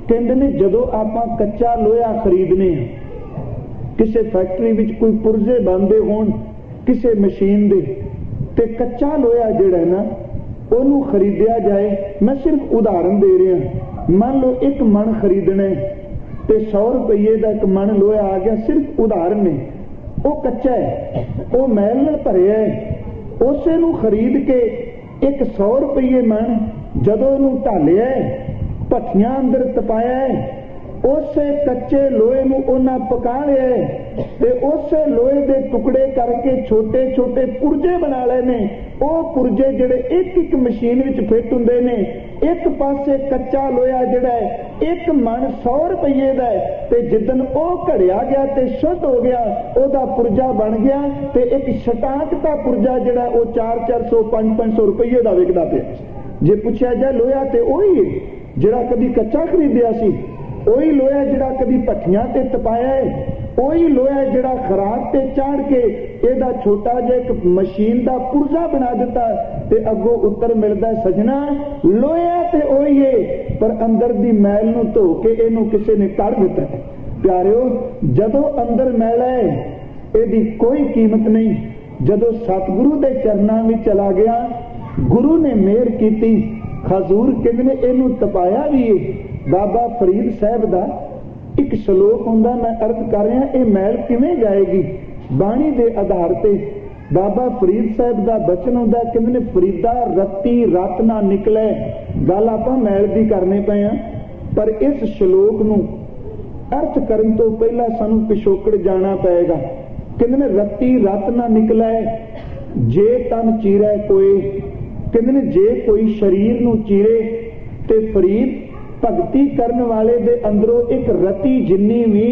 Speaker 1: कहंदे ने जदों आपां कच्चा लोहा खरीदने, किसे फैक्टरी विच कोई पुरजे बनदे होण, किसे मशीन दे, ते कच्चा लोहा जिहड़ा है ना ओनू खरीदिया जाए। मैं सिर्फ उदाहरण दे रहा, मान लो एक मन खरीदना है ते 100 रुपये का एक मन लोहा आ गया, सिर्फ उदाहरण है, वो कच्चा है, वो मैल नाल भरिया है। उसे नू खरीद के एक 100 रुपये मन जदों नू ढालिया, भट्ठियां अंदर तपाया है, उसे कच्चे लोहे नू उन्हां पका लिया ते उसे लोहे दे टुकड़े करके छोटे छोटे पुरजे बना लए ने। ਉਹ पुरजे ਜਿਹੜੇ ਇੱਕ ਇੱਕ मशीन विच फिट ਹੁੰਦੇ ਨੇ। एक पासे कच्चा लोहा ਜਿਹੜਾ एक मन 100 रुपये ਦਾ ਤੇ ਜਿੱਦਨ ਉਹ ਘੜਿਆ ਗਿਆ ਤੇ ਸ਼ੁੱਧ ਹੋ ਗਿਆ, ਉਹਦਾ ਪੁਰਜਾ ਬਣ ਗਿਆ ਤੇ ਇੱਕ ਸ਼ਟਾਕ ਦਾ ਪੁਰਜਾ ਜਿਹੜਾ ਉਹ 400 500 रुपये ਦਾ ਵਿਕਦਾ ਪਿਆ। ਜੇ ਪੁੱਛਿਆ ਜਾ ਲੋਹਾ ਤੇ ਉਹੀ ਹੈ ਜਿਹੜਾ ਕਦੀ ਕੱਚਾ ਖਰੀਦਿਆ ਸੀ, ਉਹੀ ਲੋਹਾ ਜਿਹੜਾ ਕਦੀ ਭੱਠੀਆਂ ਤੇ ਤਪਾਇਆ ਹੈ, ਉਹੀ ਲੋਹਾ ਜਿਹੜਾ ਖਰਾਬ ਤੇ ਚਾੜ ਕੇ ਇਹਦਾ ਛੋਟਾ ਜਿਹਾ ਇੱਕ ਮਸ਼ੀਨ ਦਾ ਪੁਰਜਾ ਬਣਾ ਦਿੱਤਾ ਤੇ ਅੱਗੋਂ ਉੱਤਰ ਮਿਲਦਾ ਸਜਣਾ ਲੋਹਾ ਤੇ ਉਹੀ ਹੈ, ਪਰ ਅੰਦਰ ਦੀ ਮੈਲ ਨੂੰ ਧੋ ਕੇ ਇਹਨੂੰ ਕਿਸੇ ਨੇ ਕੱਢ ਦਿੱਤਾ। ਪਿਆਰਿਓ, ਜਦੋਂ ਅੰਦਰ ਮੈਲ ਹੈ ਇਹਦੀ ਕੋਈ ਕੀਮਤ ਨਹੀਂ। ਜਦੋਂ ਸਤਿਗੁਰੂ ਦੇ ਚਰਨਾਂ ਵਿੱਚ ਚਲਾ ਗਿਆ, ਗੁਰੂ ਨੇ ਮਿਹਰ ਕੀਤੀ, ਹਜ਼ੂਰ ਕਹਿੰਦੇ ਨੇ ਇਹਨੂੰ ਤਪਾਇਆ ਵੀ ਹੈ। ਬਾਬਾ ਫਰੀਦ ਸਾਹਿਬ ਦਾ ਇੱਕ ਸ਼ਲੋਕ ਹੁੰਦਾ, ਮੈਂ ਅਰਥ ਕਰ ਰਿਹਾ, ਇਹ ਮੈਲ ਕਿਵੇਂ ਜਾਏਗੀ? ਬਾਣੀ ਦੇ ਆਧਾਰ ਤੇ ਬਾਬਾ ਫਰੀਦ ਸਾਹਿਬ ਦਾ ਬਚਨ ਹੁੰਦਾ, ਕਹਿੰਦੇ ਨੇ ਫਰੀਦਾ ਰੱਤੀ ਰਤ ਨਾ ਨਿਕਲੇ। ਗੱਲ ਆਪਾਂ ਮੈਲ ਦੀ ਕਰਨੇ ਪਏ ਆ, ਪਰ ਇਸ ਸ਼ਲੋਕ ਨੂੰ ਅਰਥ ਕਰਨ ਤੋਂ ਪਹਿਲਾਂ ਸਾਨੂੰ ਪਿਛੋਕੜ ਜਾਣਾ ਪਏਗਾ। ਕਹਿੰਦੇ ਨੇ ਰੱਤੀ ਰਤ ਨਾ ਨਿਕਲੇ, ਜੇ ਤਨ ਚੀਰੇ ਕੋਏ। ਕਹਿੰਦੇ ਨੇ ਜੇ ਕੋਈ ਸਰੀਰ ਨੂੰ ਚੀਰੇ ਤੇ ਫਰੀਦ ਭਗਤੀ ਕਰਨ ਵਾਲੇ ਦੇ ਅੰਦਰੋਂ ਇੱਕ ਰਤੀ ਜਿੰਨੀ ਵੀ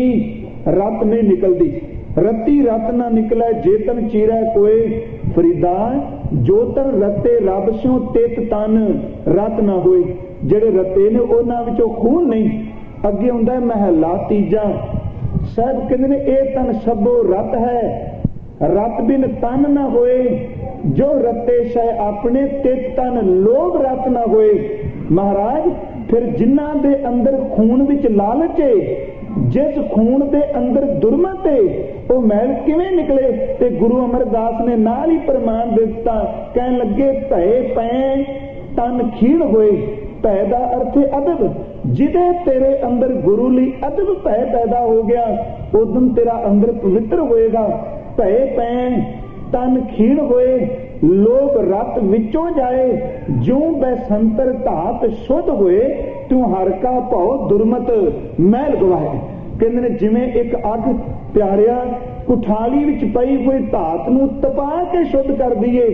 Speaker 1: ਰਤ ਨਹੀਂ ਨਿਕਲਦੀ। रत्ती रत न निकले जेतन चीरै कोय फरीदा, जो तन रत्ते रब स्यों तित तन रत न होए। जेड़े रत्ते ने उन्हां विचों खून नहीं। अगे हुंदा है महला तीजा, साहब कहंदे ने ए तन सबो रत है, रत बिन तन न होए। जो रत्ते शह अपने तित तन लोभ रत न होए। महाराज फिर जिन्हां दे अंदर खून विच लालच है, जिस खून दे अंदर दुर्मत है, वो मैल किवें निकले। ते गुरु अमरदास ने नाल ही प्रमाण दिता, कहन लगे भय पै तन खीण होए। भय दा अर्थ है अदब। जिदे तेरे अंदर गुरु लई अदब भय पैदा हो गया, उदम तेरा अंदर पवित्र होएगा। भय पै तन खीण होए, लोभ रत विचों जाए। जो बैसंतर धात शुद्ध होए, तू हर का भाव दुर्मत मैल गवाए। कहते ने जिवें एक अग प्यारिया कुठाली विच पई हुई धात नूं तपा के शुद्ध कर दिए।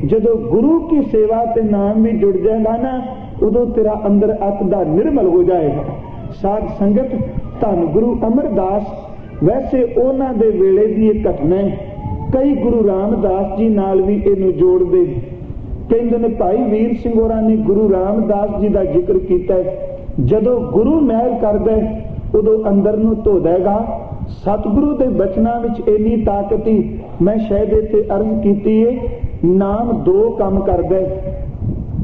Speaker 1: जदों गुरु की सेवा ते नाम भी जुड़ जाएगा ना, उदों तेरा अंदर अत दा निर्मल हो जाएगा। साध संगत धन गुरु अमरदास, वैसे उन्हां दे वेले दी एक घटना है। कई गुरु रामदास जी नाल भी इहनूं जोड़दे। कहंदे ने भाई वीर सिंह होरां ने गुरु रामदास जी दा जिक्र कीता है। जदों गुरु महल करदा उदों अंदर नूं धोदेगा। सतगुरु दे बचनां विच इन्नी ताकत ही, मैं शायद इत्थे अर्ज कीती है, नाम दो काम करदा है।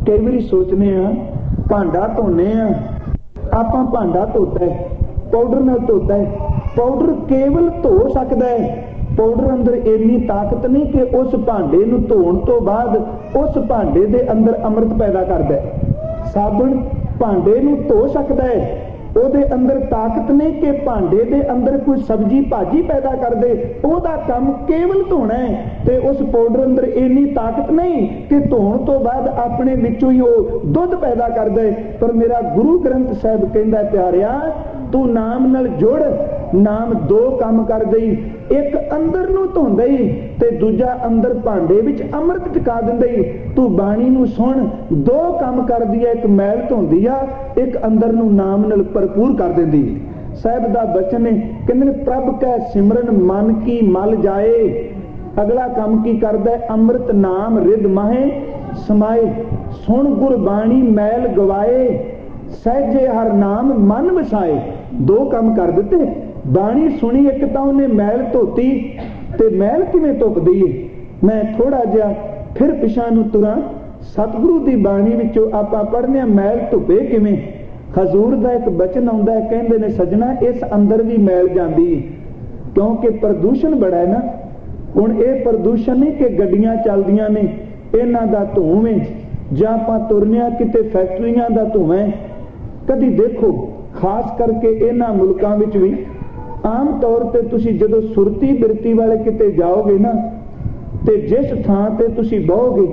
Speaker 1: कई वारी सोचने आ भांडा धोने आ, आपां भांडा धोता है पाउडर नाल धोता है। पाउडर केवल धो सकदा है। पाउडर अंदर इन्नी ताकत नहीं कि उस भांडे नूं धोण तो बाद उस भांडे दे अंदर अमृत पैदा करदा है। साबण भांडे नूं धो सकदा है, ਉਹਦੇ ਅੰਦਰ ਤਾਕਤ ਨਹੀਂ ਕਿ ਭਾਂਡੇ ਦੇ ਅੰਦਰ ਕੋਈ ਸਬਜ਼ੀ ਭਾਜੀ ਪੈਦਾ ਕਰ ਦੇ। ਉਹਦਾ ਕੰਮ ਕੇਵਲ ਧੋਣਾ ਹੈ। ਤੇ ਉਸ ਪਾਊਡਰ ਅੰਦਰ ਇੰਨੀ ਤਾਕਤ ਨਹੀਂ ਕਿ ਧੋਣ ਤੋਂ ਬਾਅਦ ਆਪਣੇ ਵਿੱਚੋਂ ਹੀ ਉਹ ਦੁੱਧ ਪੈਦਾ ਕਰ ਦੇ। ਪਰ ਮੇਰਾ ਗੁਰੂ ਗ੍ਰੰਥ ਸਾਹਿਬ ਕਹਿੰਦਾ ਪਿਆਰਿਆ, ਤੂੰ ਨਾਮ ਨਾਲ ਜੁੜ। ਨਾਮ ਦੋ ਕੰਮ ਕਰ ਦੇਈ, ਇੱਕ ਅੰਦਰ ਨੂੰ ਧੋਂਦਾ ਹੀ ਤੇ ਦੂਜਾ ਅੰਦਰ ਭਾਂਡੇ ਵਿੱਚ ਅੰਮ੍ਰਿਤ ਟਿਕਾ ਦਿੰਦਾ ਹੀ। ਤੂੰ ਬਾਣੀ ਨੂੰ ਸੁਣ, ਦੋ ਕੰਮ ਕਰਦੀ ਹੈ, ਇੱਕ ਮੈਲ ਧੋਂਦੀ ਆ, ਇੱਕ ਅੰਦਰ ਨੂੰ ਨਾਮ ਨਾਲ ਭਰਪੂਰ ਕਰ ਦਿੰਦੀ। ਸਾਹਿਬ ਦਾ ਬਚਨ ਹੈ, ਕਹਿੰਦੇ ਨੇ ਪ੍ਰਭ ਕੈ ਸਿਮਰਨ ਮਨ ਕੀ ਮਲ ਜਾਏ। ਅਗਲਾ ਕੰਮ ਕੀ ਕਰਦਾ ਹੈ? ਅੰਮ੍ਰਿਤ ਨਾਮ ਰਿਦ ਮਾਹੇ ਸਮਾਏ। ਸੁਣ ਗੁਰਬਾਣੀ ਮੈਲ ਗਵਾਏ, ਸਹਿਜੇ ਹਰ ਨਾਮ ਮਨ ਵਸਾਏ। ਦੋ ਕੰਮ ਕਰ ਦਿੱਤੇ। ਬਾਣੀ ਸੁਣੀ, ਇੱਕ ਤਾਂ ਉਹਨੇ ਮੈਲ ਧੋਤੀ, ਤੇ ਮੈਲ ਕਿਵੇਂ ਧੁੱਪਦੀ ਏ? ਮੈਂ ਥੋੜਾ ਜਿਹਾ ਫਿਰ ਪਿਛਾਂ ਨੂੰ ਤੁਰਾਂ। ਸਤਿਗੁਰੂ ਦੀ ਬਾਣੀ ਵਿੱਚੋਂ ਆਪਾਂ ਪੜ੍ਹਨੇ ਆ ਮੈਲ ਧੁੱਪੇ ਕਿਵੇਂ। ਹਜ਼ੂਰ ਦਾ ਇੱਕ ਬਚਨ ਆਉਂਦਾ ਹੈ, ਕਹਿੰਦੇ ਨੇ ਸਜਣਾ ਇਸ ਅੰਦਰ ਵੀ ਮੈਲ ਜਾਂਦੀ ਏ, ਕਿਉਂਕਿ ਪ੍ਰਦੂਸ਼ਣ ਬੜਾ ਹੈ ਨਾ। ਹੁਣ ਇਹ ਪ੍ਰਦੂਸ਼ਣ ਨਹੀਂ ਕਿ ਗੱਡੀਆਂ ਚੱਲਦੀਆਂ ਨੇ ਇਹਨਾਂ ਦਾ ਧੂੰਆਂ, ਜਾਂ ਆਪਾਂ ਤੁਰਨਿਆ ਕਿਤੇ ਫੈਕਟਰੀਆਂ ਦਾ ਧੂੰਆਂ। ਕਦੀ ਦੇਖੋ ਖਾਸ ਕਰਕੇ ਇਹਨਾਂ ਮੁਲਕਾਂ ਵਿੱਚ ਵੀ ਆਮ ਤੌਰ ਤੇ ਤੁਸੀਂ ਜਦੋਂ ਸੁਰਤੀ ਬਿਰਤੀ ਵਾਲੇ ਕਿਤੇ ਜਾਓਗੇ ਨਾ, ਤੇ ਜਿਸ ਥਾਂ ਤੇ ਤੁਸੀਂ ਬਹੋਗੇ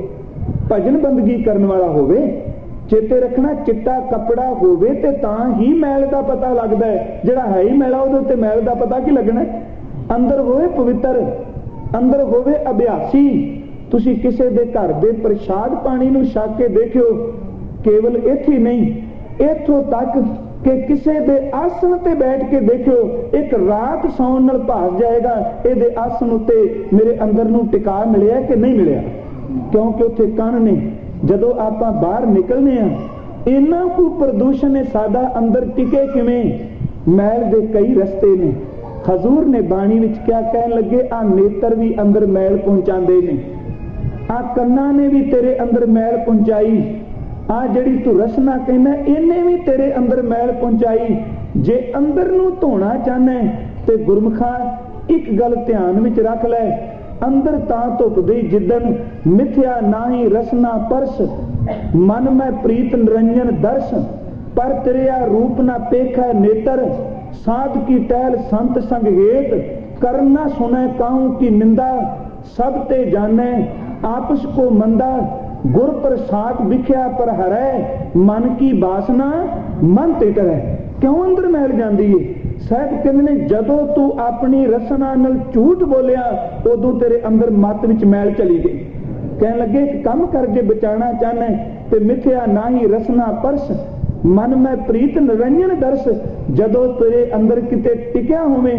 Speaker 1: ਭਜਨ ਬੰਦਗੀ ਕਰਨ ਵਾਲਾ ਹੋਵੇ, ਚੇਤੇ ਰੱਖਣਾ ਚਿੱਟਾ ਕੱਪੜਾ ਹੋਵੇ ਤੇ ਤਾਂ ਹੀ ਮੈਲ ਦਾ ਪਤਾ ਲੱਗਦਾ ਹੈ। ਜਿਹੜਾ ਹੈ ਹੀ ਮੈਲਾ ਉਹਦੇ ਉੱਤੇ ਮੈਲ ਦਾ ਪਤਾ ਕੀ ਲੱਗਣਾ? ਅੰਦਰ ਹੋਵੇ ਪਵਿੱਤਰ, ਅੰਦਰ ਹੋਵੇ ਅਭਿਆਸੀ। ਤੁਸੀਂ ਕਿਸੇ ਦੇ ਘਰ ਦੇ ਪ੍ਰਸ਼ਾਦ ਪਾਣੀ ਨੂੰ ਛਕ ਕੇ ਦੇਖਿਓ, ਕੇਵਲ ਇੱਥੇ ਨਹੀਂ, ਇੱਥੋਂ ਤੱਕ ਕਿ ਕਿਸੇ ਦੇ ਆਸਣ ਤੇ ਬੈਠ ਕੇ ਦੇਖਿਓ, ਇੱਕ ਰਾਤ ਸੌਣ ਨਾਲ ਭਾਸ ਜਾਏਗਾ ਇਹਦੇ ਆਸਣ ਉੱਤੇ ਮੇਰੇ ਅੰਦਰ ਨੂੰ ਟਿਕਾ ਮਿਲਿਆ ਕਿ ਨਹੀਂ ਮਿਲਿਆ, ਕਿਉਂਕਿ ਉੱਥੇ ਕੰਨ ਨੇ। ਜਦੋਂ ਆਪਾਂ ਬਾਹਰ ਨਿਕਲਨੇ ਆ, ਇੰਨਾ ਕੁ ਪ੍ਰਦੂਸ਼ਣ ਹੈ ਸਾਡਾ, ਅੰਦਰ ਟਿਕੇ ਕਿਵੇਂ? ਮੈਲ ਦੇ ਕਈ ਰਸਤੇ ਨੇ। ਹਜ਼ੂਰ ਨੇ ਬਾਣੀ ਵਿੱਚ ਕਿਆ ਕਹਿਣ ਲੱਗੇ? ਆ ਨੇਤਰ ਵੀ ਅੰਦਰ ਮੈਲ ਪਹੁੰਚਾਉਂਦੇ ਨੇ, ਆ ਕੰਨਾਂ ਨੇ ਵੀ ਤੇਰੇ ਅੰਦਰ ਮੈਲ ਪਹੁੰਚਾਈ, ਆ ਜਿਹੜੀ ਤੂੰ ਰਸਨਾ ਕਹਿੰਦਾ ਇਹਨੇ ਵੀ ਤੇਰੇ ਅੰਦਰ ਮੈਲ ਪਹੁੰਚਾਈ। ਜੇ ਅੰਦਰ ਨੂੰ ਧੋਣਾ ਚਾਹਨਾ ਤੇ ਗੁਰਮੁਖਾ ਇੱਕ ਗੱਲ ਧਿਆਨ ਵਿੱਚ ਰੱਖ ਲੈ, ਅੰਦਰ ਤਾਂ ਧੁੱਪਦੀ ਜਿੱਦਨ ਮਿਥਿਆ ਨਾਹੀ ਰਸਨਾ ਪਰਸ, ਮਨ ਮੈਂ ਪ੍ਰੀਤ ਨਿਰੰਜਨ ਦਰਸ, ਪਰ ਤੇਰਿਆ ਰੂਪ ਨਾ ਪੇਖੈ ਨੇਤਰ, ਸਾਧ ਕੀ ਟਹਿਲ ਸੰਤ ਸੰਗ ਹੇਤ, ਕਰਨ ਨਾ ਸੁਣੈ ਕਾਹੂ ਕੀ ਨਿੰਦਾ, ਸਭ ਤੇ ਜਾਣੈ ਆਪਸ ਕੋ ਮੰਦਾ, ਗੁਰ ਪ੍ਰਸਾਦ ਵਿਖਿਆ ਪਰ ਹਰੈ, ਮਨ ਕੀ ਬਾਸਨਾ ਮਨ ਤੇ ਕਰੈ। ਕਿਉਂ ਅੰਦਰ ਮੈਲ ਜਾਂਦੀ ਏ? ਸਾਹਿਬ ਕਹਿੰਦੇ ਨੇ ਜਦੋਂ ਤੂੰ ਆਪਣੀ ਰਸਨਾ ਨਾਲ ਝੂਠ ਬੋਲਿਆ, ਉਦੋਂ ਤੇਰੇ ਅੰਦਰ ਮੱਤ ਵਿੱਚ ਮੈਲ ਚਲੀ ਗਈ। ਕਹਿਣ ਲੱਗੇ ਇੱਕ ਕੰਮ ਕਰ, ਜੇ ਬਚਾਣਾ ਚਾਹਨਾ ਤੇ ਮਿਥਿਆ ਨਾ ਹੀ ਰਸਨਾ ਪਰਸ, मन मैं प्रीत निरंजन दर्श। जदों तेरे अंदर किते टिकिया होवे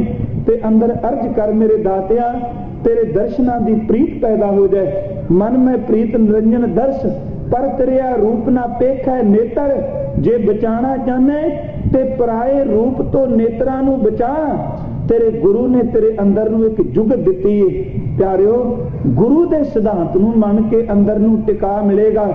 Speaker 1: ते अंदर अर्ज कर मेरे दातिया तेरे दर्शनां दी प्रीत पैदा हो जाए। मन में प्रीत निरंजन दर्श पर तेरा रूप ना पेखै नेतर। जे बचाना चाहने ते पराए रूप तो नेत्रां नूं बचा। तेरे गुरु ने तेरे अंदर नूं एक जुगत दिती है। प्यारिओ गुरु दे सिद्धांत नूं मन के अंदर नूं टिका मिलेगा।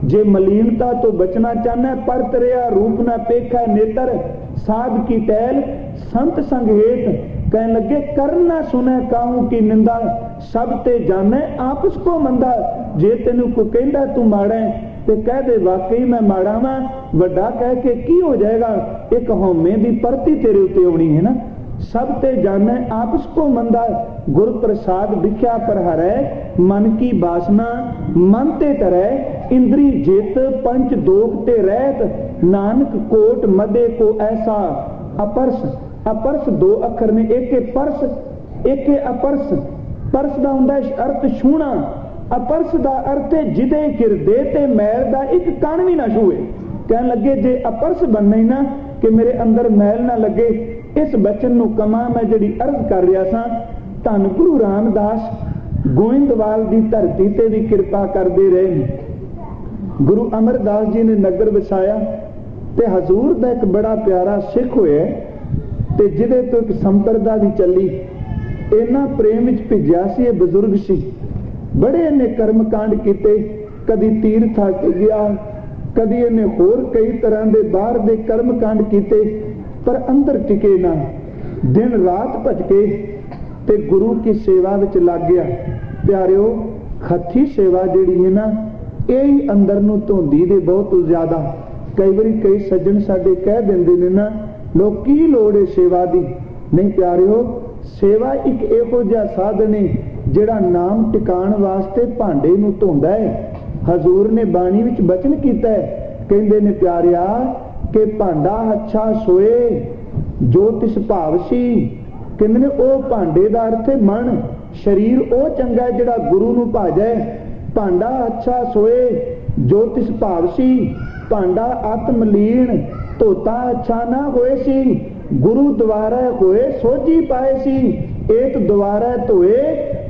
Speaker 1: जे मलीनता तो बचना चाहना पर तेरा रूप ना पेखै नेतर। साध की टहल संत संग हेत कहने लगे कर ना सुने काहू की निंदा। सब ते जाने आपस को मंदा। जे तेनू कोई कहंदा तू माड़ा है ते कह दे वाकई मैं माड़ा वां, वड्डा कह के की हो जाएगा। एक हौमे दी परती तेरे उत्ते आउणी है ना। सब ते जाने आपस को मंदा। गुर प्रसाद विख्या पर हरै मन की वासना मन ते तरै। इंद्री जित पंच दोख ते रहत। नानक कोट मदे को ऐसा अपरस। अपरस दो अखर ने, एक परस एक अपरस। परस दा हुंदा अर्थ छूना, अपरस दा अर्थ जिदे किरदे ते मैल दा एक कण भी ना छूए। कहन लगे जे अपरस बनना ही ना कि मेरे अंदर मैल ना लगे। इस बचन नूं कमा मैं जिहड़ी अर्ज कर रहा सां, धन गुरु रामदास गोइंदवाल दी धरती ते भी किरपा करदे रहे। गुरु अमरदास जी ने नगर वसाया ते हजूर दा एक बड़ा प्यारा सिख होया ते जिहदे तो एक संपरदा भी चली। इन्ना प्रेम विच भिजिया सी। ये बजुर्ग सी, बड़े इन्ने कर्म कांड कीते। कदी तीर्थ के गया, कदी इन्ने होर कई तरह के बाहर दे कर्म कांड कीते, पर अंदर टिके ना। दिन रात भटके ते गुरु की सेवा विच लग गया। प्यारिओ हथी सेवा जिहड़ी है ना, यही अंदर नूं धोंदी दे बहुत ज्यादा। कई बारी कई सज्जन साडे कह दिंदे ने ना, लोग की लोड़ है सेवा दी। नहीं प्यारिओ, सेवा एक इहो जिहा साधन है जिहड़ा नाम टिकाण वास्ते भांडे नूं धोंदा है। हजूर ने बाणी विच बचन कीता है, कहंदे ने प्यारिआ कि भांडा अच्छा सोए जो तिस भाव सी। कहंदे ने ओ भांडे दा अर्थ है मन। शरीर ओ चंगा है जिहड़ा गुरु नूं भाजै। भांडा अच्छा सोए जो तिस भाव सी। भांडा आत्मलीन धोता अच्छा ना होए सी। गुरु द्वारा होए सोझी पाए सी। एक द्वारा धोए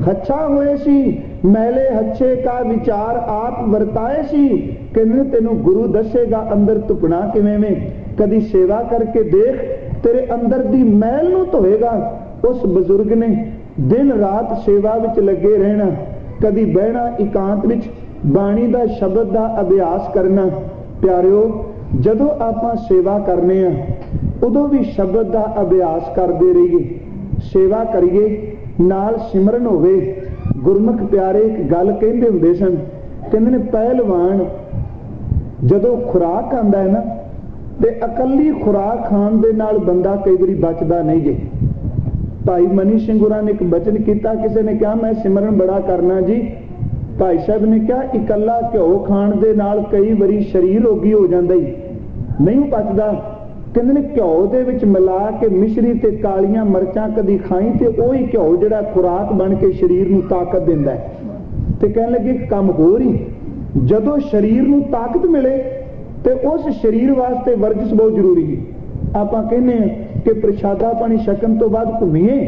Speaker 1: हच्छा होए सी। मैले हच्छे का विचार आप वरताए सी। कहने तेनू गुरु दसेगा अंदर तुपना किवें में। कदी सेवा करके देख, तेरे अंदर दी मैल नू धोएगा। उस बजुर्ग ने दिन रात सेवा विच लगे रहना। कदी बहना एकांत विच बाणी दा शब्द दा अभ्यास करना। प्यारिओ जदों आपां सेवा करने आ उदों भी शब्द दा अभ्यास करते रहिए। सेवा करिए नाल सिमरन होवे। गुरमुख प्यारे एक गल कहंदे हुंदे सन, कहंदे ने पहलवान जदों खुराक आंदा है ना, ते अकली खुराक खाण दे नाल बंदा कई बारी बचदा नहीं जे। भाई मनी सिंह होरां ने एक बचन किया, किसी ने कहा मैं सिमरन बड़ा करना जी। भाई साहब ने कहा इकल्ला घ्यो खाण दे नाल कई बारी शरीर रोगी हो जांदा ही नहीं पचदा। कहंदे ने घ्यो दे विच मिला के मिश्री ते कालियां मरचां कदी खाई ते ओही घ्यो जिहड़ा खुराक बन के शरीर नूं ताकत दिंदा है। ते कहण लगे काम हो रही, जदों शरीर नूं ताकत मिले ते उस शरीर वास्ते वर्जिश बहुत जरूरी है। आपां कहने कि प्रशादा पानी छकण तो बाद घूमीए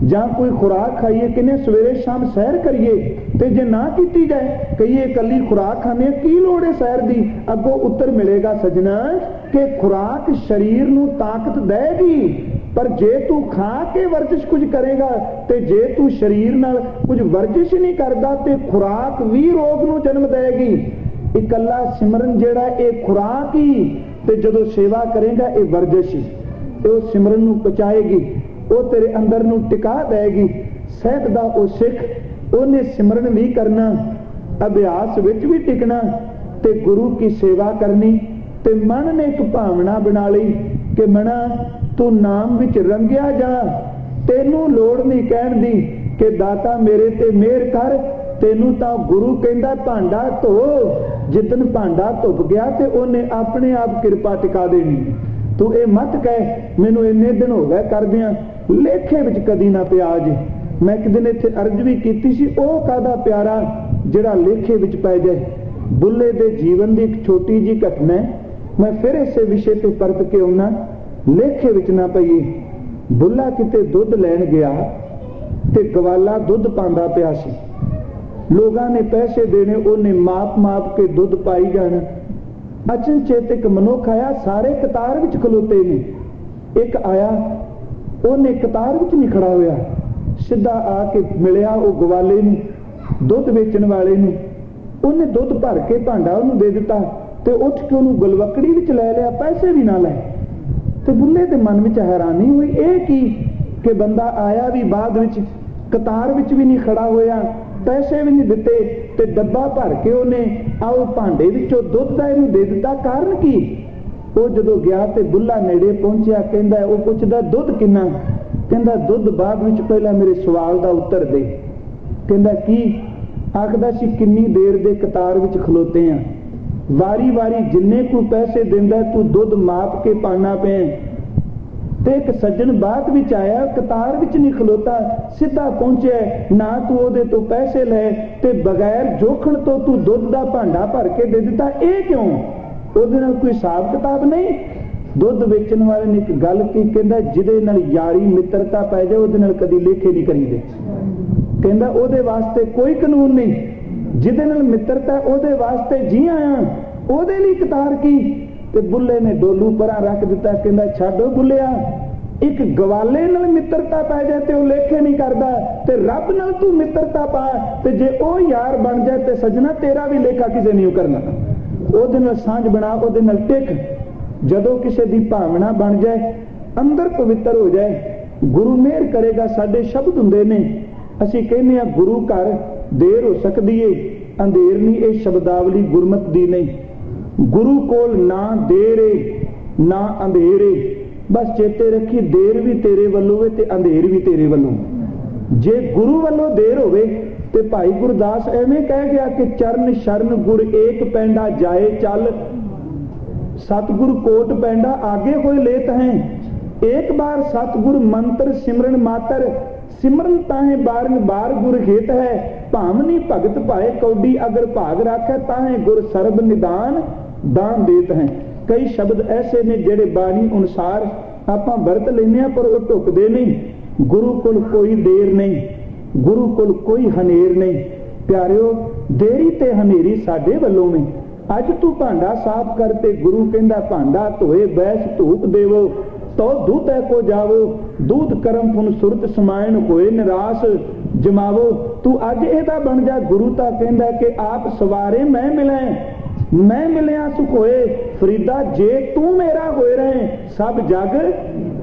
Speaker 1: जां कोई खुराक खाइए, किने सवेरे शाम सैर करिए। ते जे ना कीती जाए कहिए कली खुराक खाने की लोड़ है सैर दी। अगों उत्तर मिलेगा सजना कि खुराक शरीर नूं ताकत देगी, पर जे तू खा के वर्जिश कुछ करेगा ते जे तू शरीर नाल कुछ वर्जिश नहीं करदा ते खुराक भी रोग नूं जन्म देगी। इकल्ला सिमरन जेड़ा ये खुराक ही, ते जदों सेवा करेगा ये वर्जिश ही, ये सिमरन नूं पचाएगी, वो तेरे अंदर नूं टिका देगी। सैक दा वो सिख उन्हें सिमरन भी करना, अभ्यास विच भी टिकना ते गुरु की सेवा करनी। ते मन ने एक भावना बना ली कि मना तू नाम विच रंगिया जा। तेनू लोड़ नहीं कहण दी कि दाता मेरे ते मेहर कर। तेनू तां गुरु कहंदा भांडा धो। जिदन भांडा धुप गया ते उन्हें अपने आप किरपा टिका देनी। तू ये मत कह मैनू इन्ने दिन हो गए करदियां लेखे विच कदी ना पिया जे। मैं एक दिन इत्थे अर्ज भी कीती सी, ओह कादा प्यारा जिहड़ा लेखे विच पै जाए। बुल्ले दे जीवन दी एक छोटी जी घटना है। मैं फिर इसे विषय तो परत के आना, लेखे विच ना पईए। बुल्ला किते दुध लैन गया ते गवाला दुध पांदा पिया सी। लोगां ने पैसे देने, उन्हें माप माप के दुध पाई जाना। अचनचेत एक मनुख आया, सारे कतार विच खलोते ने। एक आया, उन्हें कतार विच नहीं खड़ा होया, सीधा आके मिलिया वो गवाले नूं, दुध वेचण वाले नूं। उन्हें दुध भर के भांडा उन्हें दे दिता ते उठ के उन्हें गलवकड़ी विच लै लिया, पैसे भी ना लै। ते बुल्ले दे मन विच हैरानी हुई, ये की कि बंदा आया भी बाद विच, कतार विच भी नहीं खड़ा होया, पैसे भी नहीं दिते ते डब्बा भर के उन्हें आओ भांडे विचों दुध दा इहनूं दे दिता। कारण की? वो जदों गया ते बुल्ला नेड़े पहुंचिया, कहंदा वो पुछदा दुध किन्ना? कहंदा दुध बाद विच, पहला मेरे सवाल दा उत्तर दे। कहंदा की? आखदा सी किन्नी देर दे कतार विच खलोते हैं, वारी वारी जिन्ने को पैसे दिंदा तू दुध माप के पाना पे। ते एक सज्जन बाद विच आया, कतार विच नहीं खलोता, सीधा पहुंचे ना तू ओदे तो पैसे ले ते बगैर जोखण तो तू दुध दा भांडा भर के दे दिता। ये क्यों? ओदे नाल कोई हिसाब किताब नहीं। दुध वेचण वाले ने एक गल की, कहंदा जिहदे नाल यारी मित्रता पै जाए ओदे नाल कदी लेखे नहीं करीदे। कहंदा ओदे वास्ते कोई कानून नहीं, जिहदे नाल मित्रता ओदे वास्ते जी आया, ओदे लई कतार की। ते बुल्ले ने डोलू परां रख दिता, कहंदा छड्ड बुल्लिया, एक गवाले नाल मित्रता पै जाए ते ओ लेखे नहीं करदा, ते रब नाल तू मित्रता पा ते जे ओ यार बन जाए ते सजना तेरा भी लेखा किसे नहीं करना। ओदे नाल सांझ बना, ओदे नाल टिक। जदों किसे दी भावना बन जाए, अंदर पवित्र हो जाए, गुरु मेहर करेगा। साडे शब्द हुंदे ने, ਅਸੀਂ ਕਹਿੰਦੇ ਆ ਗੁਰੂ ਘਰ ਦੇਰ ਹੋ ਸਕਦੀ ਏ, ਅੰਧੇਰ ਨਹੀਂ। ਇਹ ਸ਼ਬਦਾਵਲੀ ਗੁਰਮਤ ਦੀ ਨਹੀਂ। ਗੁਰੂ ਕੋਲ ਨਾ ਦੇਰ ਏ ਨਾ ਅੰਧੇਰ ਏ, ਬਸ ਚੇਤੇ ਰੱਖੀ ਦੇਰ ਵੀ ਤੇਰੇ ਵੱਲੋਂ ਏ ਤੇ ਅੰਧੇਰ ਵੀ ਤੇਰੇ ਵੱਲੋਂ। ਜੇ ਗੁਰੂ ਵੱਲੋਂ ਦੇਰ ਹੋਵੇ ਤੇ ਭਾਈ ਗੁਰਦਾਸ ਐਵੇਂ ਕਹਿ ਗਿਆ ਕਿ ਚਰਨ ਸ਼ਰਨ ਗੁਰ ਏਕ ਪੈਂਡਾ ਜਾਏ ਚੱਲ, सतगुरु कोट पैंडा आगे कोई लेत हैं। एक बार सतगुर मंत्र सिमरन मातर, सिमरन ताहे बारन बार गुर हित है। भावनी भगत पाए कौडी अगर भाग राखे, ताहे गुर सर्ब निदान दान देत हैं। कई शब्द ऐसे ने जेड़े बाणी अनुसार आपां वरत लेने, पर वो ढुकदे नहीं। गुरु कोल कोई देर नहीं, गुरु कोल कोई हनेर नहीं। प्यारिओ, देरी ते हनेरी साडे वल्लों में। अज तू भांडा साफ करते, गुरु कहंदा भांडा धोए बैस धूप देवो, तो दूध है को जावो। दूध करम पुन सुरत समायन होए निराश जमावो। तू अज एदा बन जा। गुरु ता कहंदा कि आप सवारे मैं मिले, मैं मिलिया सुख होए। फरीदा जे तू मेरा होए रहे, सब जग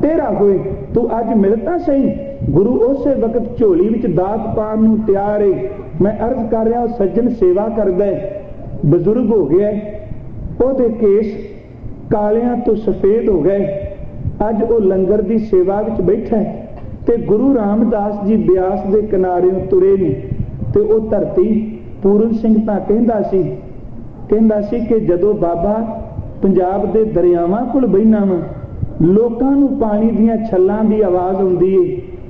Speaker 1: तेरा होए। तू अज मिलता सही। गुरु उस वक्त झोली विच दात पान नूं तैयार है। मैं अर्ज कर रहा, सज्जन सेवा करदा है, बजुर्ग हो गया, ओदे केस कालियां तो सफेद हो गए। अज वो लंगर की सेवा विच बैठा है ते गुरु रामदास जी ब्यास के किनारे तुरे ने। ते वो धरती पूरन सिंह तां कहंदा सी कि जदों बाबा पंजाब के दरियावां कोल बहिना वा, लोकां नूं पानी दीयां छल्लां दी आवाज़ आउंदी है।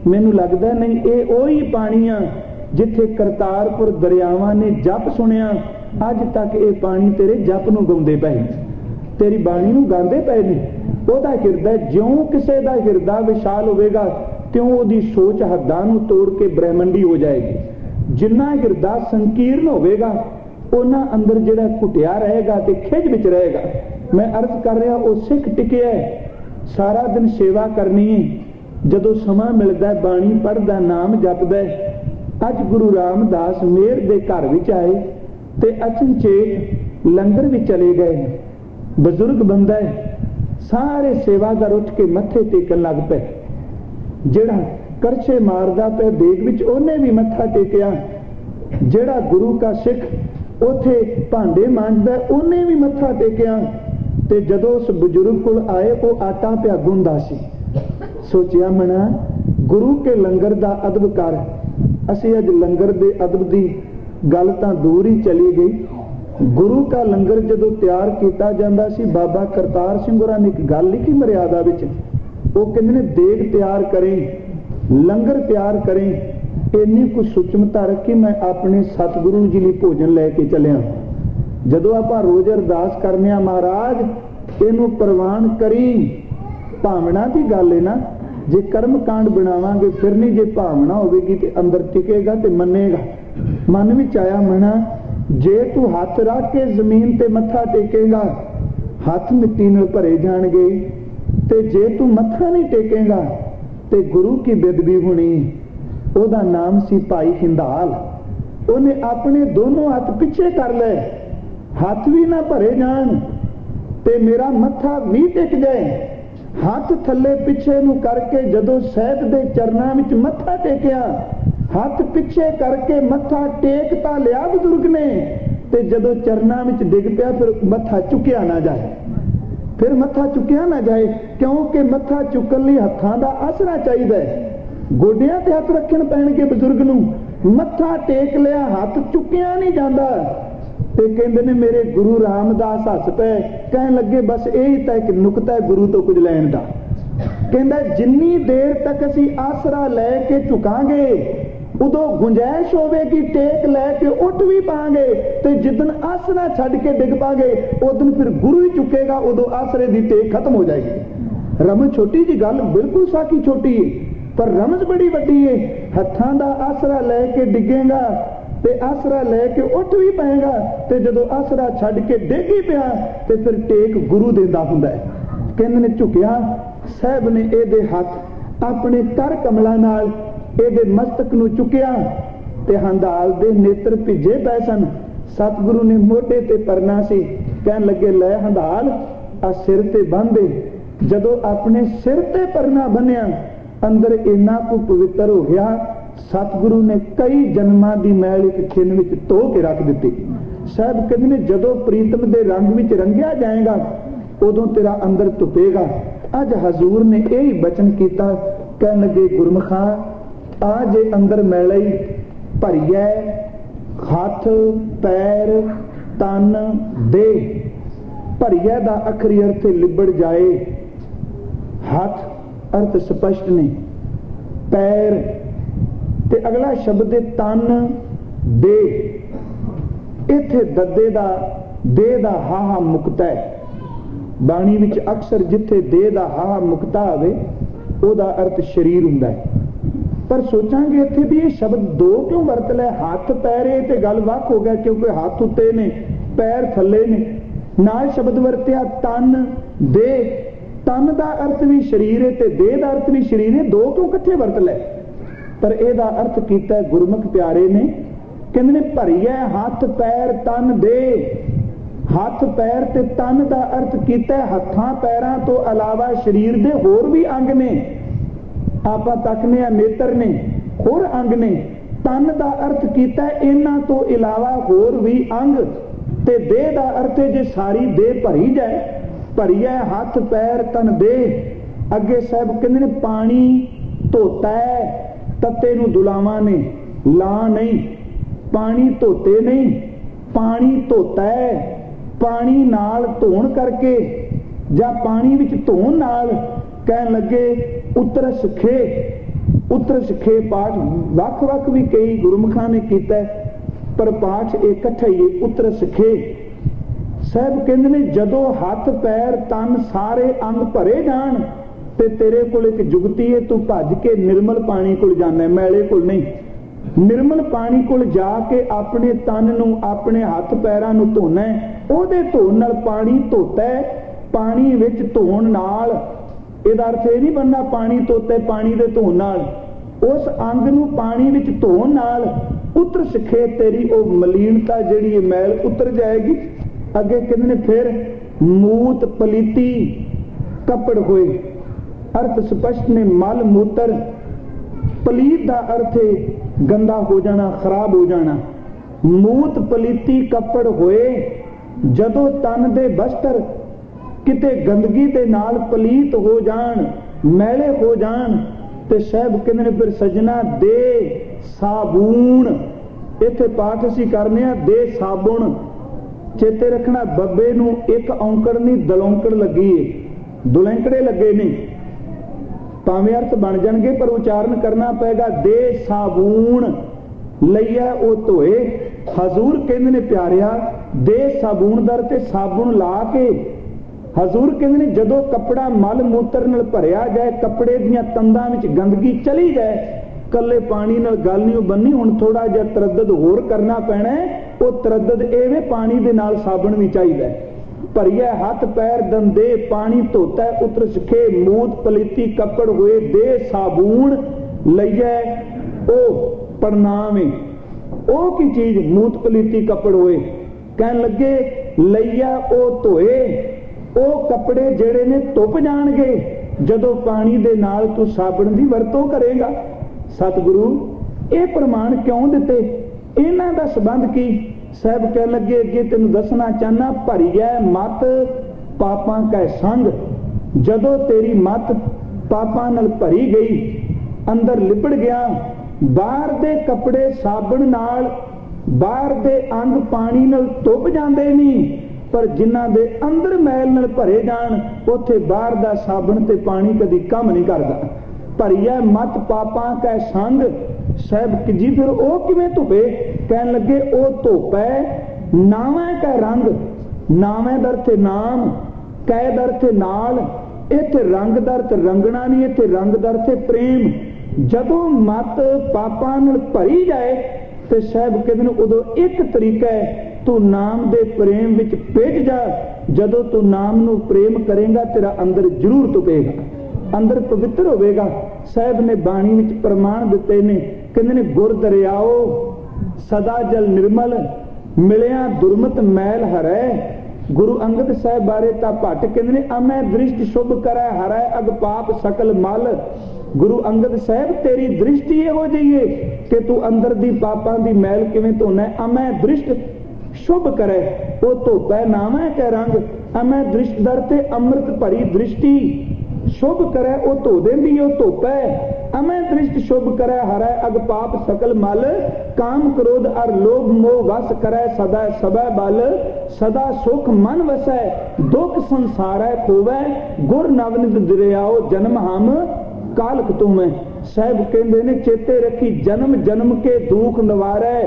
Speaker 1: मैनूं लगदा नहीं ये ओही पानी आ जिथे करतारपुर दरियावां ने जप सुनिया। अज तक ये पानी तेरे जप नूं गाउंदे पए, तेरी बाणी नूं गांदे पए ने। ओहदा हिरदा ज्यों किसे दा हिरदा विशाल होवेगा, त्यों ओहदी सोच हद्दां नूं तोड़ के ब्रह्मंडी हो जाएगी। जिन्ना हिरदा संकीर्ण होवेगा, उन्ना अंदर जिहड़ा घुटिया रहेगा ते खिज विच रहेगा। मैं अर्ज कर रहा, वो सिख टिकिया सारा दिन सेवा करनी है। जदों समा मिलदा बाणी पढ़दा, नाम जपदा। अज गुरु रामदास मेहर दे घर विच आए ते अचनचेत लंगर भी चले गए। बजुर्ग बंदा है, सारे सेवादार उठ के मत्थे टेकन लग पे। जेड़ा करछे मारदा पे देग विच, ओने भी मत्था टेकिया। जेड़ा गुरु का सिख उथे भांडे मांजदा, ओने भी मत्था टेकिया। ते जदों उस बजुर्ग कोल आए, वो आटा पिया गुंदा सी। सोचिया मना, गुरु के लंगर दा अदब कर। असी अज लंगर दे अदब दी गल तां दूर ही चली गई। गुरु का लंगर जदों तैयार किया जाता सी, बाबा करतार सिंह होरां ने एक गल लिखी मर्यादा विच। वो कहंदे ने देग तैयार करें, लंगर तैयार करें, इन्नी कुछ सूक्ष्मता रखी। मैं अपने सतगुरु जी लई भोजन लैके चलिया। जदों आपां रोज अरदास करने, महाराज ਇਹਨੂੰ ਪ੍ਰਵਾਨ ਕਰੀ। ਭਾਵਨਾ ਦੀ ਗੱਲ ਹੈ ਨਾ, ਜੇ ਕਰਮ ਕਾਂਡ ਬਣਾਵਾਂਗੇ ਫਿਰ ਨਹੀਂ, ਜੇ ਭਾਵਨਾ ਹੋਵੇਗੀ ਤੇ ਅੰਦਰ ਟਿਕੇਗਾ ਤੇ ਮੰਨੇਗਾ। ਮਨ ਵਿੱਚ ਆਇਆ ਮਨਾ, ਜੇ ਤੂੰ ਹੱਥ ਰੱਖ ਕੇ ਜ਼ਮੀਨ ਤੇ ਮੱਥਾ ਟੇਕੇਗਾ ਹੱਥ ਮਿੱਟੀ ਨਾਲ ਭਰੇ ਜਾਣਗੇ, ਤੇ ਜੇ ਤੂੰ ਮੱਥਾ ਨਹੀਂ ਟੇਕੇਗਾ ਤੇ ਗੁਰੂ ਕੀ ਬੇਦਬੀ ਹੋਣੀ। ਉਹਦਾ ਨਾਮ ਸੀ ਭਾਈ ਹਿੰਦਾਲ। ਉਹਨੇ ਆਪਣੇ ਦੋਨੋਂ ਹੱਥ ਪਿੱਛੇ ਕਰ ਲਏ, ਹੱਥ ਵੀ ਨਾ ਭਰੇ ਜਾਣ ਤੇ ਮੇਰਾ ਮੱਥਾ ਵੀ ਟਿਕ ਜਾਏ। ਹੱਥ ਥੱਲੇ ਪਿੱਛੇ ਨੂੰ ਕਰਕੇ ਜਦੋਂ ਸਾਹਿਬ ਦੇ ਚਰਨਾਂ ਵਿੱਚ ਮੱਥਾ ਟੇਕਿਆ, ਹੱਥ ਪਿੱਛੇ ਕਰਕੇ ਮੱਥਾ ਟੇਕ ਤਾਂ ਲਿਆ ਬਜ਼ੁਰਗ ਨੇ, ਤੇ ਜਦੋਂ ਚਰਨਾਂ ਵਿੱਚ ਡਿੱਗ ਪਿਆ ਫਿਰ ਮੱਥਾ ਚੁੱਕਿਆ ਨਾ ਜਾਏ, ਫਿਰ ਮੱਥਾ ਚੁੱਕਿਆ ਨਾ ਜਾਏ, ਕਿਉਂਕਿ ਮੱਥਾ ਚੁੱਕਣ ਲਈ ਹੱਥਾਂ ਦਾ ਆਸਰਾ ਚਾਹੀਦਾ ਹੈ। ਗੋਡਿਆਂ ਤੇ ਹੱਥ ਰੱਖਣ ਪੈਣਗੇ ਬਜ਼ੁਰਗ ਨੂੰ। ਮੱਥਾ ਟੇਕ ਲਿਆ, ਹੱਥ ਚੁੱਕਿਆ ਨਹੀਂ ਜਾਂਦਾ। ਤੇ ਕਹਿੰਦੇ ਨੇ ਮੇਰੇ ਗੁਰੂ ਰਾਮਦਾਸ ਹੱਸ ਪਏ, ਕਹਿਣ ਲੱਗੇ ਬਸ ਇਹੀ ਤਾਂ ਇੱਕ ਨੁਕਤਾ ਹੈ ਗੁਰੂ ਤੋਂ ਕੁਝ ਲੈਣ ਦਾ। ਕਹਿੰਦਾ ਜਿੰਨੀ ਦੇਰ ਤੱਕ ਅਸੀਂ ਆਸਰਾ ਲੈ ਕੇ ਝੁਕਾਂਗੇ ਉਦੋਂ ਗੁੰਜਾਇਸ਼ ਹੋਵੇਗੀ ਟੇਕ ਲੈ ਕੇ ਉੱਠ ਵੀ ਪਾਂਗੇ, ਤੇ ਜਿੱਦਣ ਆਸਰਾ ਛੱਡ ਕੇ ਡਿੱਗ ਪਾਂਗੇ ਉਦੋਂ ਫਿਰ ਗੁਰੂ ਹੀ ਚੁੱਕੇਗਾ, ਉਦੋਂ ਆਸਰੇ ਦੀ ਟੇਕ ਖਤਮ ਹੋ ਜਾਏਗੀ। ਰਮਜ਼ ਛੋਟੀ ਜੀ ਗੱਲ, ਬਿਲਕੁਲ ਸਾਖੀ ਛੋਟੀ ਹੈ, ਪਰ ਰਮਜ਼ ਬੜੀ ਵੱਡੀ ਹੈ। ਹੱਥਾਂ ਦਾ ਆਸਰਾ ਲੈ ਕੇ ਡਿੱਗੇਗਾ ਤੇ ਆਸਰਾ ਲੈ ਕੇ ਉੱਠ ਵੀ ਪਏਗਾ, ਤੇ ਜਦੋਂ ਆਸਰਾ ਛੱਡ ਕੇ ਡਿੱਗ ਹੀ ਪਿਆ ਤੇ ਫਿਰ ਟੇਕ ਗੁਰੂ ਦਿੰਦਾ ਹੁੰਦਾ ਹੈ। ਕਹਿੰਦੇ ਨੇ ਝੁਕਿਆ, ਸਾਹਿਬ ਨੇ ਇਹਦੇ ਹੱਥ ਆਪਣੇ ਕਰ ਕਮਲਾਂ ਨਾਲ ਇਹਦੇ ਮਸਤਕ ਨੂੰ ਚੁੱਕਿਆ ਤੇ ਹੰਦਾਲ ਦੇ ਨੇਤਰ ਭਿੱਜੇ ਪਏ ਸਨ। ਸਤਿਗੁਰੂ ਨੇ ਮੋਢੇ ਤੇ ਪਰਨਾ ਸੀ, ਕਹਿਣ ਲੱਗੇ ਲੈ ਹੰਦਾਲ ਆ ਸਿਰ ਤੇ ਬੰਨ੍ਹ ਦੇ। ਜਦੋਂ ਆਪਣੇ ਸਿਰ ਤੇ ਪਰਨਾ ਬੰਨਿਆ ਅੰਦਰ ਇੰਨਾ ਕੁ ਪਵਿੱਤਰ ਹੋ ਗਿਆ, ਸਤਿਗੁਰੂ ਨੇ ਕਈ ਜਨਮਾਂ ਦੀ ਮੈਲ ਇੱਕ ਖਿੰਨ ਵਿੱਚ ਧੋ ਕੇ ਰੱਖ ਦਿੱਤੀ। ਸਾਹਿਬ ਕਹਿੰਦੇ ਨੇ ਜਦੋਂ ਪ੍ਰੀਤਮ ਦੇ ਰੰਗ ਵਿੱਚ ਰੰਗਿਆ ਜਾਏਗਾ ਉਦੋਂ ਤੇਰਾ ਅੰਦਰ ਧੁਪੇਗਾ। ਅੱਜ ਹਜ਼ੂਰ ਨੇ ਇਹੀ ਬਚਨ ਕੀਤਾ, ਕਹਿਣ ਲੱਗੇ ਗੁਰਮੁਖਾਂ ਆ ਜੇ ਅੰਦਰ ਮੈਲਈ ਭਰੀਐ ਹੱਥ ਪੈਰ ਤਨ ਦੇ। ਭਰੀਐ ਦਾ ਅਖਰੀ ਅਰਥ ਲਿਬੜ ਜਾਏ, ਹੱਥ ਅਰਥ ਸਪਸ਼ਟ ਨੇ, ਪੈਰ ਤੇ ਅਗਲਾ ਸ਼ਬਦ ਹੈ ਤਨ ਦੇ। ਇੱਥੇ ਦੱਦੇ ਦਾ ਦੇ ਦਾ ਹਾਹਾ ਮੁਕਤਾ ਹੈ। ਬਾਣੀ ਵਿੱਚ ਅਕਸਰ ਜਿੱਥੇ ਦੇ ਦਾ ਹਾਹਾ ਮੁਕਤਾ ਆਵੇ ਉਹਦਾ ਅਰਥ ਸਰੀਰ ਹੁੰਦਾ ਹੈ, ਪਰ ਸੋਚਾਂਗੇ ਇੱਥੇ ਵੀ ਇਹ ਸ਼ਬਦ ਦੋ ਕਿਉਂ ਵਰਤ ਲਿਆ? ਹੱਥ ਪੈਰੇ ਤੇ ਗੱਲ ਵੱਖ ਹੋ ਗਿਆ, ਕਿਉਂਕਿ ਹੱਥ ਉੱਤੇ ਨੇ ਪੈਰ ਥੱਲੇ ਨੇ। ਨਾਲ ਸ਼ਬਦ ਵਰਤਿਆ ਤਨ ਦੇ। ਤਨ ਦਾ ਅਰਥ ਵੀ ਸਰੀਰ ਹੈ ਤੇ ਦੇਹ ਦਾ ਅਰਥ ਵੀ ਸਰੀਰ ਹੈ, ਦੋ ਕਿਉਂ ਇਕੱਠੇ ਵਰਤ ਲਏ? ਪਰ ਇਹਦਾ ਅਰਥ ਕੀਤਾ ਗੁਰਮੁਖ ਪਿਆਰੇ ਨੇ, ਕਹਿੰਦੇ ਨੇ ਭਰੀਐ ਹੱਥ ਪੈਰ ਤਨ ਦੇ। ਹੱਥ ਪੈਰ ਤੇ ਤਨ ਦਾ ਅਰਥ ਕੀਤਾ ਹੱਥਾਂ ਪੈਰਾਂ ਤੋਂ ਇਲਾਵਾ ਸਰੀਰ ਦੇ ਹੋਰ ਵੀ ਅੰਗ ਨੇ। ਆਪਾਂ ਤੱਕਨੇ ਆ ਨੇਤਰ ਨੇ, ਹੋਰ ਅੰਗ ਨੇ। ਤਨ ਦਾ ਅਰਥ ਕੀਤਾ ਇਹਨਾਂ ਤੋਂ ਇਲਾਵਾ ਹੋਰ ਵੀ ਅੰਗ, ਤੇ ਦੇਹ ਦਾ ਅਰਥ ਜੇ ਸਾਰੀ ਦੇਹ ਭਰੀ ਜਾਏ। ਭਰੀਐ ਹੱਥ ਪੈਰ ਤਨ ਦੇ। ਅੱਗੇ ਸਾਹਿਬ ਕਹਿੰਦੇ ਨੇ ਪਾਣੀ ਧੋਤਾ ਹੈ, ਤੱਤੇ ਨੂੰ ਦੁਲਾਵਾਂ ਨੇ, ਲਾ ਨਹੀਂ। ਪਾਣੀ ਧੋਤੇ ਨਹੀਂ, ਪਾਣੀ ਧੋਤਾ ਹੈ। ਪਾਣੀ ਨਾਲ ਧੋਣ ਕਰਕੇ ਜਾਂ ਪਾਣੀ ਵਿੱਚ ਧੋਣ ਨਾਲ ਕਹਿਣ ਲੱਗੇ ਉਤਰ ਸਿੱਖੇ। ਉਤਰ ਸਿੱਖੇ ਪਾਠ ਵੱਖ ਵੱਖ ਵੀ ਕਈ ਗੁਰਮੁਖਾਂ ਨੇ ਕੀਤਾ, ਪਰ ਪਾਠ ਇਕੱਠਾ ਹੀ ਹੈ, ਉਤਰ ਸਿੱਖੇ। ਸਾਹਿਬ ਕਹਿੰਦੇ ਨੇ ਜਦੋਂ ਹੱਥ ਪੈਰ ਤਨ ਸਾਰੇ ਅੰਗ ਭਰੇ ਜਾਣ ਤੇ ਤੇਰੇ ਕੋਲ ਇੱਕ ਜੁਗਤੀ ਹੈ, ਤੂੰ ਭੱਜ ਕੇ ਨਿਰਮਲ ਪਾਣੀ ਕੋਲ ਜਾਣਾ, ਮੈਲੇ ਕੋਲ ਨਹੀਂ। ਨਿਰਮਲ ਪਾਣੀ ਕੋਲ ਜਾ ਕੇ ਆਪਣੇ ਤਨ ਨੂੰ ਆਪਣੇ ਹੱਥ ਪੈਰਾਂ ਨੂੰ ਧੋਣਾ। ਉਹਦੇ ਧੋਣ ਨਾਲ ਪਾਣੀ ਧੋਤਾ ਹੈ। ਪਾਣੀ ਵਿੱਚ ਧੋਣ ਨਾਲ ਇਹਦਾ ਅਰਥ ਇਹ ਨਹੀਂ ਬਣਨਾ ਪਾਣੀ ਧੋਤੇ ਪਾਣੀ ਦੇ ਧੋਣ ਨਾਲ। ਉਸ ਅੰਗ ਨੂੰ ਪਾਣੀ ਵਿੱਚ ਧੋਣ ਨਾਲ ਉਤਰ ਸਿੱਖੇ, ਤੇਰੀ ਉਹ ਮਲੀਨਤਾ ਜਿਹੜੀ ਹੈ ਮੈਲ ਉਤਰ ਜਾਏਗੀ। ਅੱਗੇ ਕਹਿੰਦੇ ਨੇ ਫਿਰ ਮੂਤ ਪਲੀਤੀ ਕੱਪੜ ਹੋਏ। ਅਰਥ ਸਪਸ਼ਟ ਨੇ, ਮਲ ਮੂਤਰ। ਪਲੀਤ ਦਾ ਅਰਥ ਹੈ ਗੰਦਾ ਹੋ ਜਾਣਾ, ਖਰਾਬ ਹੋ ਜਾਣਾ। ਮੂਤ ਪਲੀਤੀ ਕੱਪੜ ਹੋਏ। ਜਦੋਂ ਤਨ ਦੇ ਬਸਤਰ ਕਿਤੇ ਗੰਦਗੀ ਦੇ ਨਾਲ ਪਲੀਤ ਹੋ ਜਾਣ, ਮੈਲੇ ਹੋ ਜਾਣ, ਤੇ ਸਾਹਿਬ ਕਹਿੰਦੇ ਨੇ ਫਿਰ ਸਜਣਾ ਦੇ ਸਾਬੂਨ। ਇੱਥੇ ਪਾਠ ਅਸੀਂ ਕਰਨੇ ਆ ਦੇ ਸਾਬੁਣ। ਚੇਤੇ ਰੱਖਣਾ ਬੱਬੇ ਨੂੰ ਇੱਕ ਔਂਕੜ ਨਹੀਂ ਦਲੌਂਕੜ ਲੱਗੀ ਏ, ਦੁਲੈਂਕੜੇ ਲੱਗੇ ਨੇ। ਭਾਵੇਂ ਅਰਥ ਬਣ ਜਾਣਗੇ ਪਰ ਉਚਾਰਨ ਕਰਨਾ ਪਏਗਾ। ਦੇ ਸਾਬੂਨ ਲਈਆ ਉਹ ਧੋਏ। ਹਜ਼ੂਰ ਕਹਿੰਦੇ ਨੇ ਪਿਆਰਿਆ ਦੇ ਸਾਬੂਨ ਦਰ ਤੇ ਸਾਬੁਨ ਲਾ ਕੇ हजूर कहते ने जदों कपड़ा मल मूत्र नाल भरिया जाए, कपड़े दीयां तंदां विच गंदगी चली जाए, कल्ले पानी नाल गल नहीं बननी, हुण थोड़ा जिहा तरद्दद होर करना पैना है। वो तरद्दद एवें पानी दे नाल साबण भी चाहिए। भरिया हाथ पैर दंदे पानी धोता है, उतर सखे मूत पलीती कपड़ हुए दे साबुन लइए ओ प्रणाम। ओ की चीज मूत पलीती कपड़ होए, कहन लगे लइया ओ धोए, ओ कपड़े जेड़े ने धुप जाणगे जदों पानी दे नाल तू साबण दी वरतों करेगा। सतगुरु ये प्रमाण क्यों दिते, इन्हां दा संबंध की? साहब कह लगे अगे तेन दसना चाहना, भरिया मत पापां कै संग, जदों तेरी मत पापां नाल भरी गई, अंदर लिपड़ गया, बाहर दे कपड़े साबण नाल, बाहर दे अंग पानी नाल धुप जांदे नहीं, पर जिन्हां दे अंदर मैल नाल भरे जाण उत्थे बाहर दा साबण ते पानी कदी काम नहीं करदा। भरिया मत पापां कै संग, साहब जी फिर ओ किवें धुपे? कहन लगे ओ धुप है नावे कै रंग, नावे दर ते नाम, कै दर ते नाल, इत्थे रंग दर ते रंगना नहीं, इत्थे रंग दर ते प्रेम। जदों मत पापां नाल भरी जाए ते साहब कहते हैं उदों एक तरीका है, तू नाम दे प्रेम विच पिट जा। जदों तू नाम नू प्रेम करेगा तेरा अंदर जरूर धुपेगा, अंदर पवित्र होवेगा। साहब ने बाणी विच प्रमाण दिते ने, कहंदे ने गुर दरियाओ सदा जल निर्मल, मिलिया दुर्मत मैल हरै। गुरु अंगद साहब बारे ता भट्ट कहंदे ने अमै दृष्टि शुभ करै हरै अग पाप सकल मल। गुरु अंगद साहब तेरी दृष्टि इहो जी है कि तू अंदर दी पापां दी मैल किवें धोना है। अमै दृष्टि शुभ करे ओ धोपै नामै कै रंग, अमै दृष्टि दर ते अमृत भरी दृष्टि, शुभ करे ओ धो देंदी ओ धोपै। अमै दृष्टि शुभ करे हरै अग पाप सकल मल, काम क्रोध अर लोभ मोह वस करे सदा सबै बल। सदा सुख मन वसै दुख संसारै खोवै, गुर नवनित दरियाओ जन्म हम कालक तुमै। साहब कहते ने चेते रखी जन्म जन्म के दुख निवारै।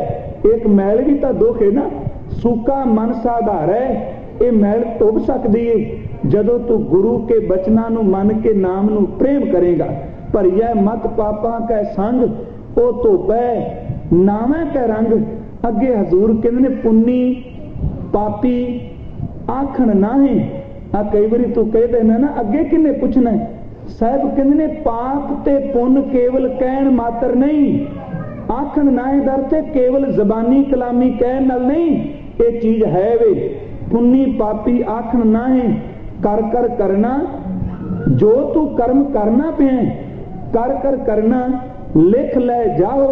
Speaker 1: एक मैल भी तो दुख है ना, सूका मन साधारै, ये मैल धुप सकती है जदों तू गुरु के बचना नू मन के नाम नू प्रेम करेगा। भरिया मत पापां कै संग, ओ धोपै नामै कै रंग। अगे हजूर कहते ने पुन्नी पापी आखण नाहे। कई बारी तू कह देना ना अगे किन्ने पूछना है। साहब कहते ने पाप ते पुन केवल कहण मात्र नहीं, आखण नाहे दर ते केवल जबानी कलामी कहण नाल नहीं, ये चीज है वे। पुन्नी पापी आखण नाहे, कर कर करना जो तू कर्म करना पे कर कर करना, लिख ले जाओ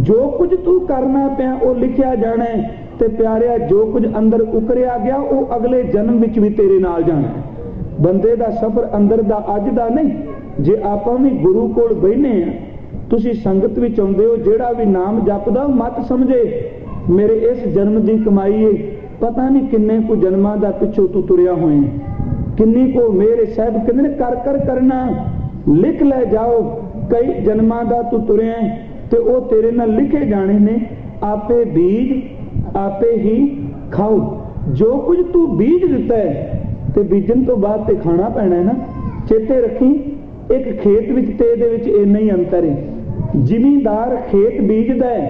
Speaker 1: जो कुछ तू करना पे वो लिखिया जाना है। ते प्यारिया जो कुछ अंदर उकरिया गया वो अगले जन्म विच भी तेरे नाल जाना है। बंदे दा सफर अंदर दा अज दा नहीं। जे आपां भी गुरु कोल बैठे हैं, तुसी संगत विच आउंदे हो, जेड़ा भी नाम जपदा मत समझे मेरे इस जन्म दी कमाई है, पता नहीं किन्ने को जन्मां दा पिछों तू तुरिया होए, किन्नी को मेरे साहब कहंदे ने कर कर करना, लिख ले जाओ कई जन्मां दा तू तुरिया ते ओ तेरे नाल लिखे जाने ने। आपे बीज आपे ही खाओ, जो कुछ तू बीज दिता है ते बीजन तो बाद ते खाना पैना है ना। चेते रखी एक खेत विच ते दे विच इन्ना ही अंतर है। जिमींदार खेत बीजदा है,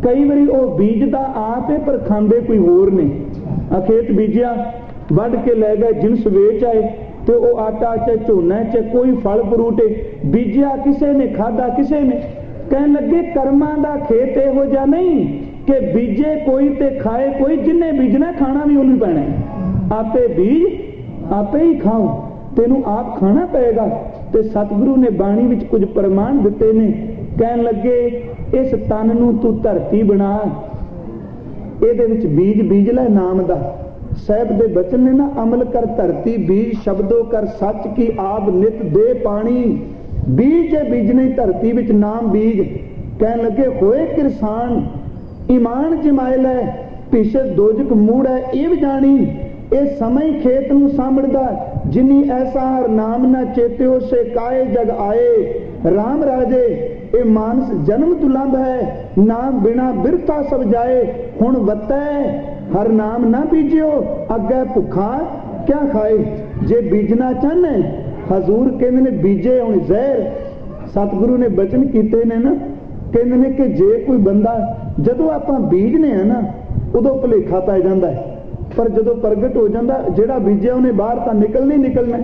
Speaker 1: कई बारी वो बीजदा आप है पर खांदे कोई होर ने। खेत बीजिया वढ़ के लै गए, जिनस वेच आए तो वो आटा चाहे झोना चाहे कोई फल फ्रूट है बीजिया किसे ने, खादा किसे ने। कहन लगे कर्मां दा खेत इहो जिहा नहीं कि बीजे कोई ते खाए कोई, जिन्ने बीजना खाना भी उन्हें पैना है। आपे बीज आपे ही खाओ, तेनू आप खाना पएगा। ते सतगुरु ने बाणी विच कुछ प्रमाण दिते ने। कहन लगे इस तन नू तू धरती बना, इहदे विच बीज बीज लै नाम दा। साहब दे बचन ने ना, अमल कर धरती बीज शब्दों कर सच की आप नित दे पानी। बीज है बीजने धरती विच नाम बीज। कहन लगे होए किरसान ईमान जमाए लै, पिछे दोजक मूड़ है इव जानी। ए समय खेत नू सामड़दा, जिनी ऐसा हर नाम न चेत्यो से काए जग आए। राम राजे ए मानस जन्म दुलंभ है, नाम बिना बिरता सब जाए। हुण वतै हर नाम ना बीजियो, अगे भुखा क्या खाए। जे बीजना चाहना हजूर कहते ने बीजे हुण जहर। सतगुरु ने बचन कीते ने ना, कहते ने कि जे कोई बंदा जदों आपां बीजने आ ना उदों भुलेखा पै जांदा है, पर जदों प्रगट हो जांदा जिहड़ा बीजिया उन्हें बाहर तां निकलना ही निकलना।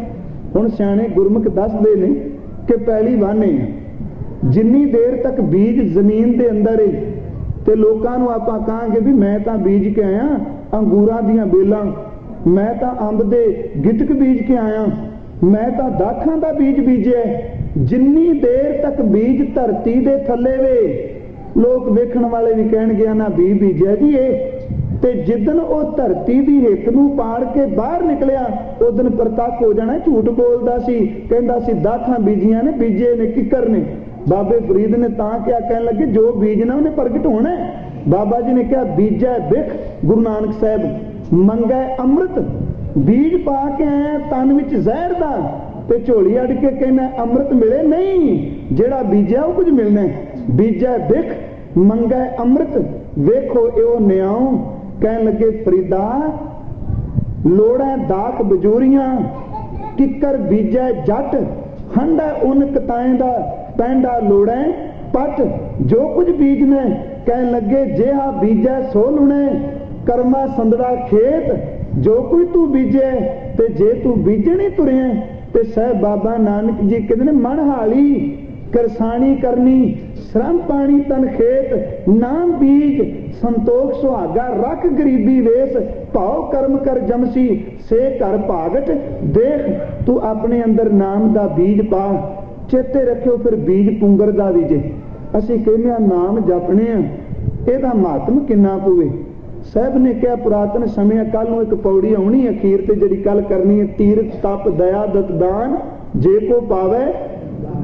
Speaker 1: हुण सियाणे गुरमुख दसदे ने कि पहली वाहने जिन्नी देर तक बीज जमीन दे अंदर है ते लोकां नूं आपां कहांगे भी मैं तां बीज के आया अंगूरां दीयां बेलां, मैं तां अंब दे गिटक बीज के आया, मैं तां दाखां दा बीज बीजिया। जिन्नी देर तक बीज धरती दे थल्ले वे लोग वेखण वाले भी कहणगे ना बीज बीजिया जी ये। ते जिदन वो धरती दी हिक नूं पाड़ के बाहर निकलिया उदन प्रतੱਖ हो जाना झूठ बोलदा सी, कहंदा सी दाखां बीजियां ने बीजे ने किकर ने। बाबे फरीद ने तां क्या कहन लगे जो बीजना उन्हें प्रगट होना है। बाबा जी ने कहा बीजा बिख, गुरु नानक साहब मंगै अमृत, बीज पा के आया तन विच जहर दा ते झोली अड़ के कहना अमृत मिले नहीं, जेड़ा बीजा वो कुछ मिलना है। बीजा बिख मंगै अमृत, वेखो एओ न्याओ कहन लगे फरीदा लोड़ा दाख बजूरियां किकर बीजा जट, हंडा उन कताएं दा पैंडा लोड़ा पट। जो कुछ बीजने कहन लगे जेहा बीजा सो लुणे, कर्मा संदड़ा खेत जो कोई तू बीजे ते जे तू बीजनी तुरे ते सह बाबा नानक जी कहते ने मन हाली करसानी करनी, श्रम पानी तन खेत, नाम बीज संतोख सुहागा, रख गरीबी वेस, भाव कर्म कर जमसी से कर भागट। देख तू अपने अंदर नाम दा बीज पा, चेते रखियो फिर बीज पुंगर दा बीजे। असी कहने नाम जपने एदा महात्म किन्ना पवे। साहब ने कहा पुरातन समय कल नूं एक पौड़ी आउणी अखीर ते जिहड़ी कल करनी है, तीरथ तप दया दत दान जे को पावे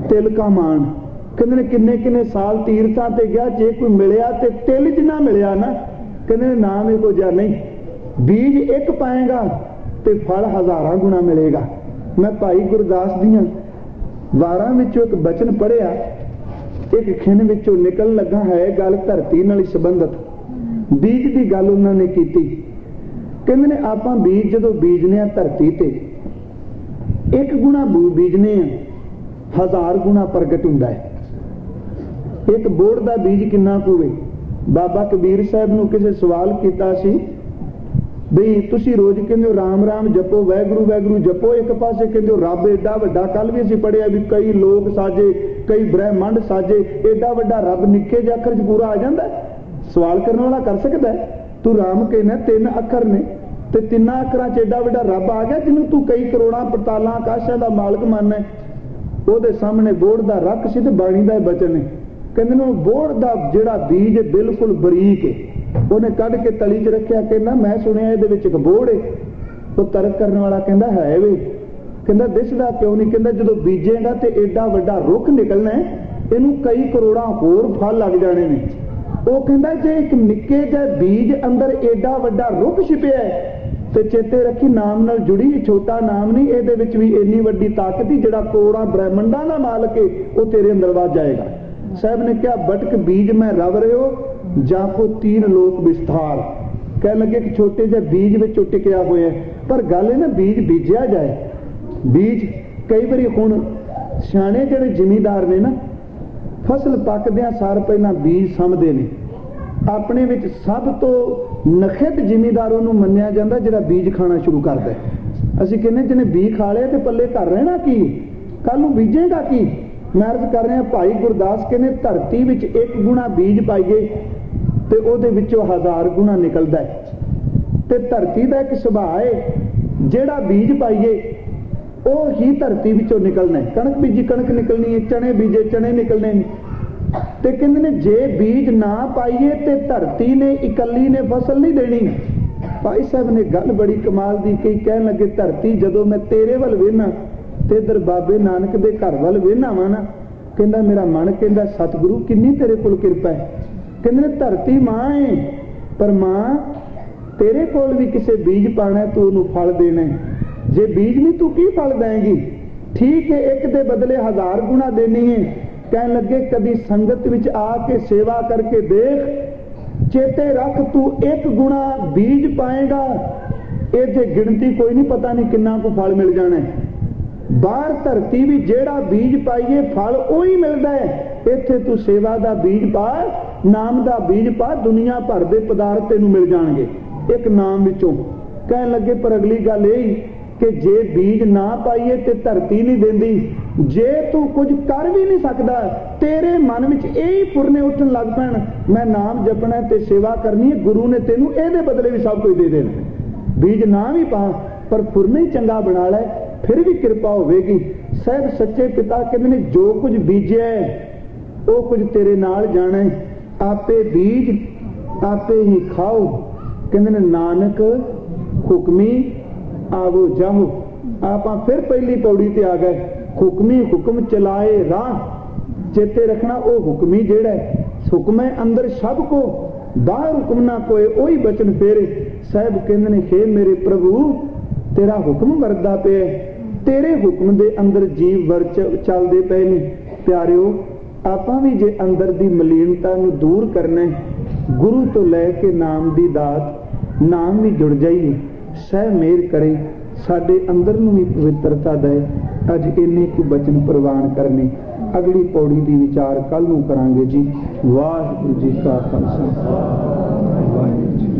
Speaker 1: तिल का मान। कहते ने किन्ने किन्ने साल तीर्थां ते गया, जे कोई मिलिया ते तिल जिन्ना मिलिया ना, कहते नाम इहो जिहा नहीं। बीज एक पाएगा ते फल हजारां गुणा मिलेगा। मैं भाई गुरदास दियां वारां विचों एक बचन पढ़िया, एक खिन विचों निकल लगा है गल धरती नाल संबंधित। बीज की गल उन्होंने की, कहते ने आपां बीज जदों बीजने धरती ते एक गुणा बीजने हजार गुणा प्रगट हुंदा है। एक बोड़ का बीज किन्ना होवे। बाबा कबीर साहब नूं किसी सवाल किया सी बई तुसी रोज कहंदे हो राम राम जपो, वैगुरु वैगुरु जपो, एक पासे कहंदे हो रब एडा वड्डा। कल भी असीं पढ़िया भी कई लोग साजे कई ब्रह्मंड साजे, एडा वड्डा रब निक्के ਜਿਹੇ अखर च पूरा आ जांदा है। सवाल करने वाला कर सकता है तू राम कहना 3 अखर ने ते 3 अखरां च एडा वड्डा रब आ गया जिन्हों तू कई करोड़ां पतालां आकाशां दा मालक मानना है। ਉਹਦੇ सामने बोड़ दा रख सी ते बाणी दा बचन है। कहंदे ने बोड़ दा जिहड़ा बीज बिल्कुल बरीक है, ਉਹਨੇ ਕੱਢ के तली च रखिया, कहना मैं सुनिया ਇਹਦੇ ਵਿੱਚ ਇੱਕ बोड़ है। ਉਹ ਤਰਕ ਕਰਨ ਵਾਲਾ ਕਹਿੰਦਾ ਹੈ ਵੇ, ਕਹਿੰਦਾ ਦਿਸਦਾ ਕਿਉਂ ਨਹੀਂ, ਕਹਿੰਦਾ ਜਦੋਂ ਬੀਜੇਗਾ ਤੇ ਏਡਾ ਵੱਡਾ ਰੁੱਖ ਨਿਕਲਣਾ ਹੈ, ਇਹਨੂੰ ਕਈ ਕਰੋੜਾਂ ਹੋਰ ਫਲ ਲੱਗ ਜਾਣੇ ਨੇ। ਉਹ ਕਹਿੰਦਾ ਜੇ ਇੱਕ ਨਿੱਕੇ ਜਿਹੇ ਬੀਜ ਅੰਦਰ ਏਡਾ ਵੱਡਾ ਰੁੱਖ ਛਿਪਿਆ ਹੈ ਤੇ ਚੇਤੇ ਰੱਖੀ ਨਾਮ ਨਾਲ ਜੁੜੀ ਛੋਟਾ ਨਾਮ ਨਹੀਂ, ਇਹਦੇ ਵਿੱਚ ਵੀ ਇੰਨੀ ਵੱਡੀ ਤਾਕਤ ਹੀ ਜਿਹੜਾ ਕਰੋੜਾਂ ਬ੍ਰਹਿਮੰਡਾਂ ਦਾ ਮਾਲਕ ਹੈ ਉਹ ਤੇਰੇ ਅੰਦਰ ਵੱਜ ਜਾਏਗਾ। ਸਾਹਿਬ ਨੇ ਕਿਹਾ ਬਟਕ बीज में रव रहे हो जाको 3 लोक विस्तार। कह लगे कि छोटे जे बीज विच टिकिया होया, पर गल है ना बीज बीजिया जाए। बीज कई बारी हुण सियाणे जिहड़े जिमीदार ने ना फसल पकदियां सार पहला बीज समझदे ने। अपने विच सब तो नखित जिमीदार ਉਹਨੂੰ ਮੰਨਿਆ ਜਾਂਦਾ ਜਿਹੜਾ बीज खाना शुरू करता है। ਅਸੀਂ ਕਹਿੰਦੇ ਜਿਹਨੇ बीज खा लिया ਤੇ ਪੱਲੇ ਘਰ ਰਹਿਣਾ ਕੀ, ਕੱਲ ਨੂੰ ਬੀਜੇਗਾ ਕੀ। मैं अर्ज कर रहा भाई गुरदास कहने धरती विच 1 गुणा बीज पाइए ते ओहदे विचों 1000 गुणा निकलदा है। ते धरती दा एक सुभाव है जेड़ा बीज पाइए ਉਹ ही धरती विचों निकलना है। कणक बीजी कणक निकलनी है, चने बीजे चने निकलने हैं। ते कहंदे ने जे बीज ना पाइए ते धरती ने इकल्ली ने फसल नहीं देनी। भाई साहब ने गल बड़ी कमाल दी कही, कहन लगे धरती जदों मैं तेरे वल वेखना ते इधर बाबे नानक दे घर वल वेखना वा ना, कहंदा मेरा मन कहंदा सतगुरु किन्नी तेरे कोल किरपा है। कहंदे धरती मां है पर मां तेरे कोल भी किसे बीज पाना है, तू उन्होंने फल देना है। जे बीज नहीं तू की फल देंगी। ठीक है एक दे बदले 1000 गुणा देनी है। कहन लगे कभी संगत विच आके सेवा करके देख, चेते रख तू 1 गुणा बीज पाएगा इत्थे गिणती कोई नहीं, पता नहीं किन्ना को फल मिल जाना है। बाहर धरती भी जेड़ा बीज पाइए फल उही मिलता है। इत्थे तू सेवा दा बीज पा, नाम दा बीज पा, दुनिया भर दे पदार्थ तेनू मिल जाणगे एक नाम विचों। कहन लगे पर अगली गल यही कि जे बीज ना पाइए ते धरती नहीं देंदी, जे तू कुछ कर भी नहीं सकता, तेरे मन विच यही फुरने उठन लग पैण मैं नाम जपना ते सेवा करनी है, गुरु ने तेनू इहदे बदले भी सब कुछ दे देना। बीज ना भी पा पर फुरने ही चंगा बना लै, फिर भी कृपा होगी। साहब सच्चे पिता कहते ने जो कुछ बीजे वो कुछ तेरे नाल जाना है, आपे बीज आपे ही खाओ। कहते ने नानक हुक्मी आवो जाओ। आप फिर पहली पौड़ी ते आ गए, हुक्मी हुक्म चलाए राह। चेते रखना वो हुक्मी जेड़ा है, हुक्म है अंदर सब को, बाहर हुक्म ना कोई, वही बचन फेरे। साहब कहते ने हे मेरे प्रभु तेरा हुक्म वरदा पे, तेरे हुक्म दे अंदर जीव वर चलते पे ने। प्यारिओ आपां भी जे अंदर दी मलीनता नूं दूर करना है, गुरु तो लैके नाम दी दात नाम भी जुड़ जाइए। सह मेहर करे साडे अंदर नूं भी पवित्रता दे। अज इन्ने कुछ बचन प्रवान करने, अगली पौड़ी दी विचार कल नूं करांगे जी। वाहिगुरू जी का खालसा वाहिगुरू जी।